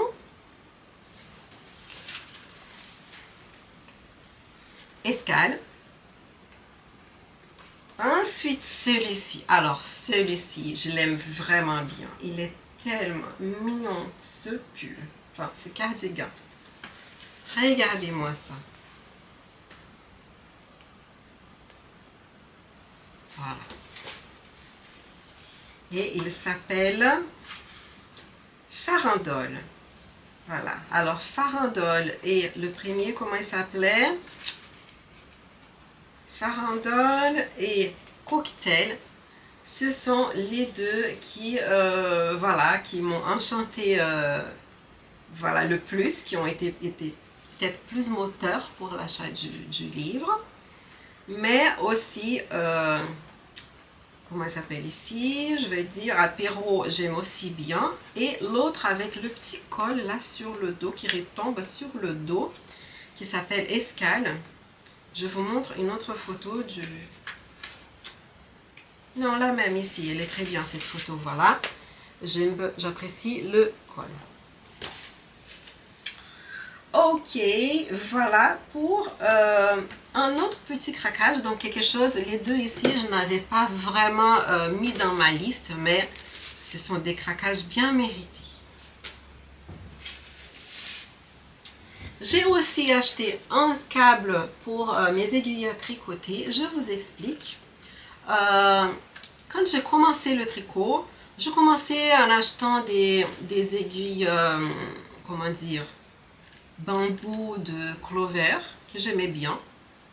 [SPEAKER 1] Escale. Ensuite, celui-ci. Alors, celui-ci, je l'aime vraiment bien. Il est tellement mignon, ce pull. Enfin, ce cardigan. Regardez-moi ça. Voilà. Et il s'appelle Farandole. Voilà. Alors, Farandole et le premier, comment il s'appelait? Farandole et Cocktail. Ce sont les deux qui, voilà, qui m'ont enchanté voilà, le plus, qui ont été peut-être plus moteurs pour l'achat du livre. Mais aussi, comment ça s'appelle ici? Je vais dire apéro, j'aime aussi bien. Et l'autre avec le petit col là sur le dos, qui retombe sur le dos, qui s'appelle Escale. Je vous montre une autre photo du... Non, la même ici, elle est très bien cette photo, voilà. J'apprécie le col. Ok, voilà pour un autre petit craquage, donc quelque chose, les deux ici, je n'avais pas vraiment mis dans ma liste, mais ce sont des craquages bien mérités. J'ai aussi acheté un câble pour mes aiguilles à tricoter, je vous explique. Quand j'ai commencé le tricot, je commençais en achetant des aiguilles, comment dire, bambou de Clover, que j'aimais bien.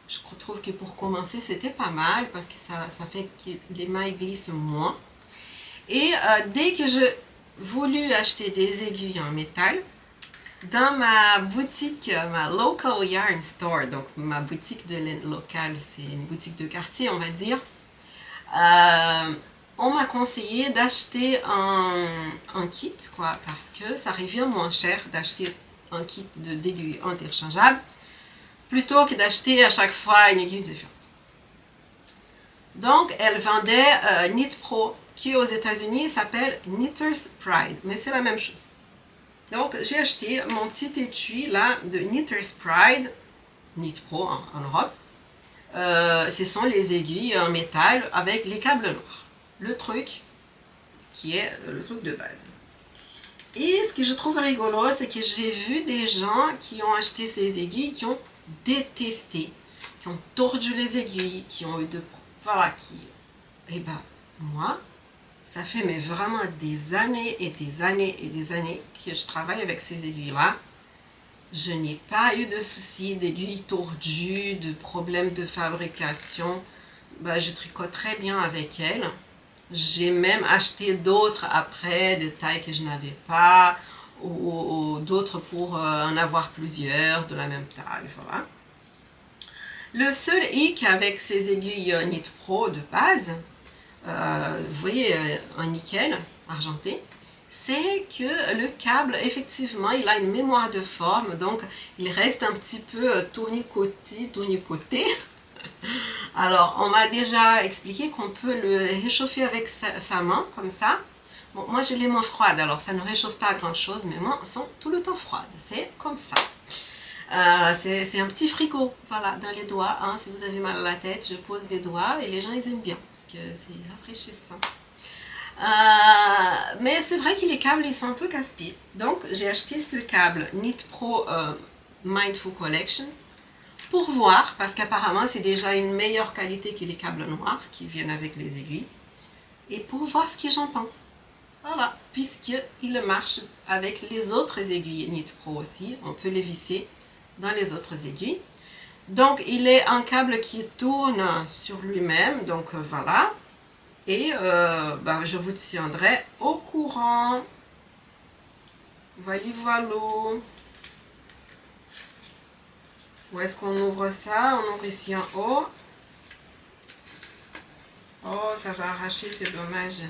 [SPEAKER 1] Je trouve que pour commencer, c'était pas mal parce que ça fait que les mailles glissent moins. Et dès que j'ai voulu acheter des aiguilles en métal, dans ma boutique, ma local yarn store, donc ma boutique de laine locale, c'est une boutique de quartier, on va dire, on m'a conseillé d'acheter un kit, quoi, parce que ça revient moins cher d'acheter un kit d'aiguilles interchangeables plutôt que d'acheter à chaque fois une aiguille différente. Donc, elle vendait Knit Pro, qui aux États-Unis s'appelle Knitter's Pride, mais c'est la même chose. Donc, j'ai acheté mon petit étui là de Knitter's Pride, Knit Pro en Europe. Ce sont les aiguilles en métal avec les câbles noirs. Le truc qui est le truc de base. Et ce que je trouve rigolo, c'est que j'ai vu des gens qui ont acheté ces aiguilles, qui ont détesté, qui ont tordu les aiguilles, qui ont eu de... Voilà, qui... Eh ben, moi, ça fait mais vraiment des années et des années et des années que je travaille avec ces aiguilles-là. Je n'ai pas eu de soucis d'aiguilles tordues, de problèmes de fabrication. Ben, je tricote très bien avec elles. J'ai même acheté d'autres après, des tailles que je n'avais pas, ou d'autres pour en avoir plusieurs de la même taille, voilà. Le seul hic avec ces aiguilles Knit Pro de base, vous voyez un nickel argenté, c'est que le câble, effectivement, il a une mémoire de forme, donc il reste un petit peu tournicoté. Alors, on m'a déjà expliqué qu'on peut le réchauffer avec sa main, comme ça. Bon, moi j'ai les mains froides, alors ça ne réchauffe pas grand chose, mes mains sont tout le temps froides, c'est comme ça. C'est un petit frigo, voilà, dans les doigts. Hein. Si vous avez mal à la tête, je pose les doigts et les gens ils aiment bien parce que c'est rafraîchissant. Mais c'est vrai que les câbles ils sont un peu casse-pieds. Donc j'ai acheté ce câble Knit-Pro Mindful Collection pour voir, parce qu'apparemment c'est déjà une meilleure qualité que les câbles noirs qui viennent avec les aiguilles, et pour voir ce que j'en pense. Voilà, puisqu'il marche avec les autres aiguilles Knit-Pro aussi, on peut les visser dans les autres aiguilles. Donc il est un câble qui tourne sur lui-même, donc voilà. Et je vous tiendrai au courant. Voilà, voilà. Où est-ce qu'on ouvre ça? On ouvre ici en haut. Oh, ça va arracher, c'est dommage.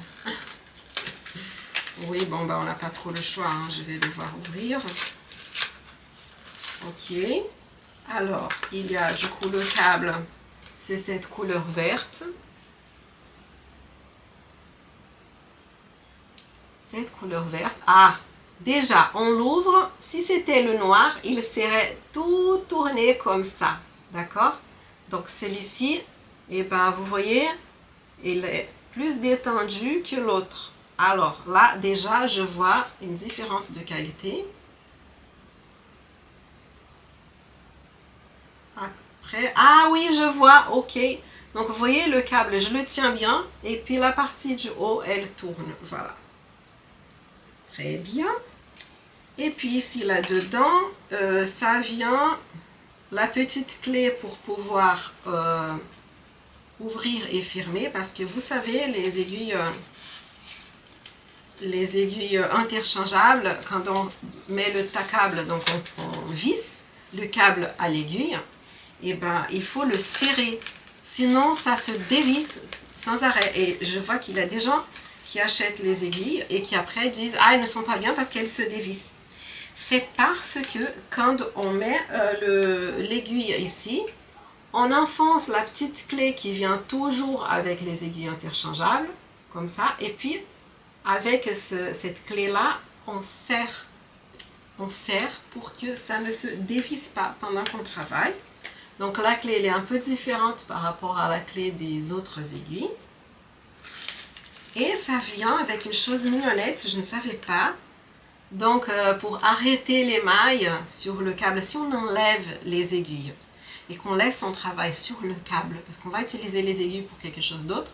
[SPEAKER 1] Oui, bon, on n'a pas trop le choix. Hein. Je vais devoir ouvrir. Ok. Alors, il y a du coup le câble. C'est cette couleur verte. Cette couleur verte. Ah, déjà, on l'ouvre. Si c'était le noir, il serait tout tourné comme ça. D'accord? Donc, celui-ci, eh ben, vous voyez, il est plus détendu que l'autre. Alors, là, déjà, je vois une différence de qualité. Après, ah oui, je vois, ok. Donc, vous voyez, le câble, je le tiens bien. Et puis, la partie du haut, elle tourne. Voilà. Très bien. Et puis ici, là-dedans, ça vient la petite clé pour pouvoir ouvrir et fermer. Parce que vous savez, les aiguilles interchangeables, quand on met le câble, donc on visse le câble à l'aiguille, et ben, il faut le serrer. Sinon, ça se dévisse sans arrêt. Et je vois qu'il y a des gens qui achètent les aiguilles et qui après disent « Ah, elles ne sont pas bien parce qu'elles se dévissent ». C'est parce que quand on met l'aiguille ici, on enfonce la petite clé qui vient toujours avec les aiguilles interchangeables, comme ça, et puis avec cette clé-là, on serre pour que ça ne se dévisse pas pendant qu'on travaille. Donc la clé elle est un peu différente par rapport à la clé des autres aiguilles. Et ça vient avec une chose mignonnette, je ne savais pas. Donc pour arrêter les mailles sur le câble, si on enlève les aiguilles et qu'on laisse son travail sur le câble, parce qu'on va utiliser les aiguilles pour quelque chose d'autre,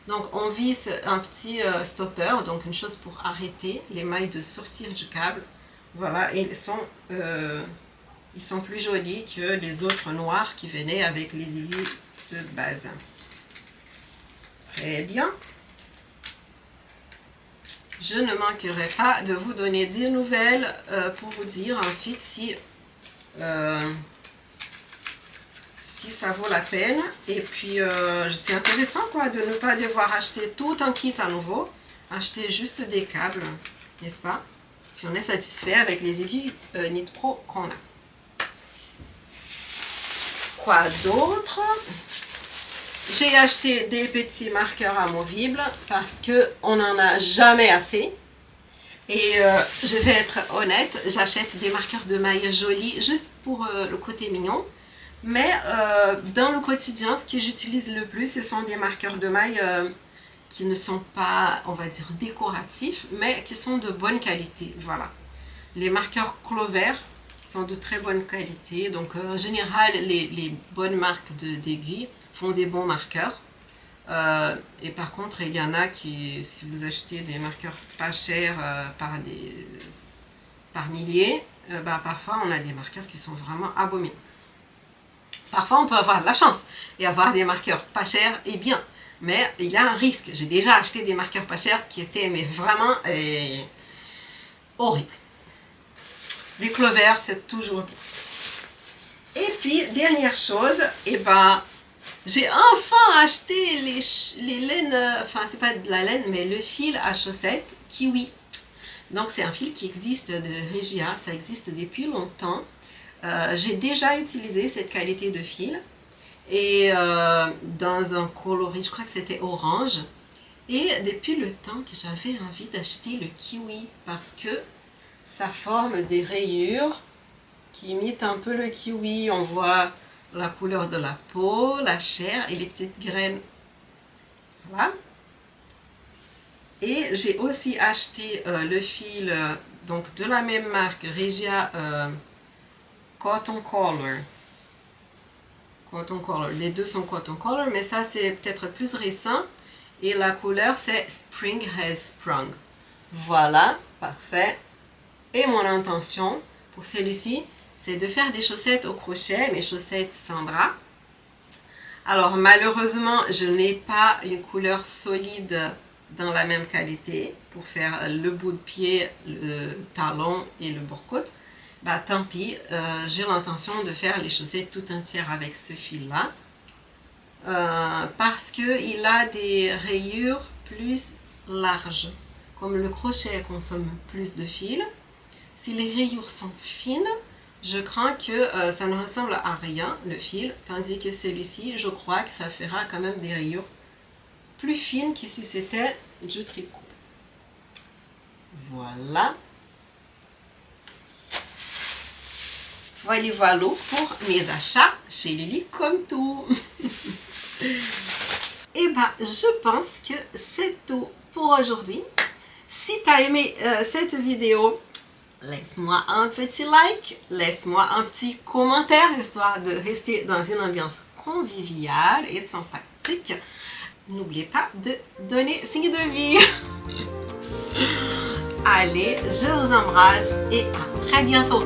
[SPEAKER 1] donc on visse un petit stopper, donc une chose pour arrêter les mailles de sortir du câble. Voilà, et ils sont plus jolis que les autres noirs qui venaient avec les aiguilles de base. Très bien. Je ne manquerai pas de vous donner des nouvelles pour vous dire ensuite si ça vaut la peine. Et puis c'est intéressant quoi de ne pas devoir acheter tout un kit à nouveau, acheter juste des câbles, n'est-ce pas? Si on est satisfait avec les aiguilles Knit-Pro qu'on a. Quoi d'autre? J'ai acheté des petits marqueurs amovibles parce qu'on n'en a jamais assez. Et je vais être honnête, j'achète des marqueurs de mailles jolis juste pour le côté mignon. Mais dans le quotidien, ce que j'utilise le plus, ce sont des marqueurs de mailles qui ne sont pas, on va dire, décoratifs, mais qui sont de bonne qualité. Voilà. Les marqueurs Clover sont de très bonne qualité. Donc en général, les bonnes marques d'aiguilles font des bons marqueurs. Et par contre, il y en a qui, si vous achetez des marqueurs pas chers par milliers, parfois on a des marqueurs qui sont vraiment abominables. Parfois on peut avoir de la chance et avoir des marqueurs pas chers et bien. Mais il y a un risque. J'ai déjà acheté des marqueurs pas chers qui étaient mais vraiment horribles. Les Clover, c'est toujours bien. Et puis, dernière chose, j'ai enfin acheté les laines, enfin c'est pas de la laine, mais le fil à chaussettes Kiwi. Donc c'est un fil qui existe de Regia, ça existe depuis longtemps. J'ai déjà utilisé cette qualité de fil et dans un coloris, je crois que c'était orange. Et depuis le temps que j'avais envie d'acheter le kiwi parce que ça forme des rayures qui imite un peu le kiwi. On voit la couleur de la peau, la chair et les petites graines. Voilà. Et j'ai aussi acheté le fil donc de la même marque, Regia Cotton Color. Cotton Color. Les deux sont Cotton Color, mais ça c'est peut-être plus récent. Et la couleur c'est Spring Has Sprung. Voilà, parfait. Et mon intention pour celui-ci, c'est de faire des chaussettes au crochet, mes chaussettes Sandra. Alors malheureusement, je n'ai pas une couleur solide dans la même qualité pour faire le bout de pied, le talon et le bord-côte. Bah tant pis, j'ai l'intention de faire les chaussettes tout entières avec ce fil-là. Parce qu'il a des rayures plus larges. Comme le crochet consomme plus de fil, si les rayures sont fines, je crains que ça ne ressemble à rien, le fil, tandis que celui-ci, je crois que ça fera quand même des rayures plus fines que si c'était du tricot. Voilà. Voilà pour mes achats chez Lily comme tout. Et bah, je pense que c'est tout pour aujourd'hui. Si tu as aimé cette vidéo, laisse-moi un petit like, laisse-moi un petit commentaire, histoire de rester dans une ambiance conviviale et sympathique. N'oubliez pas de donner signe de vie. Allez, je vous embrasse et à très bientôt.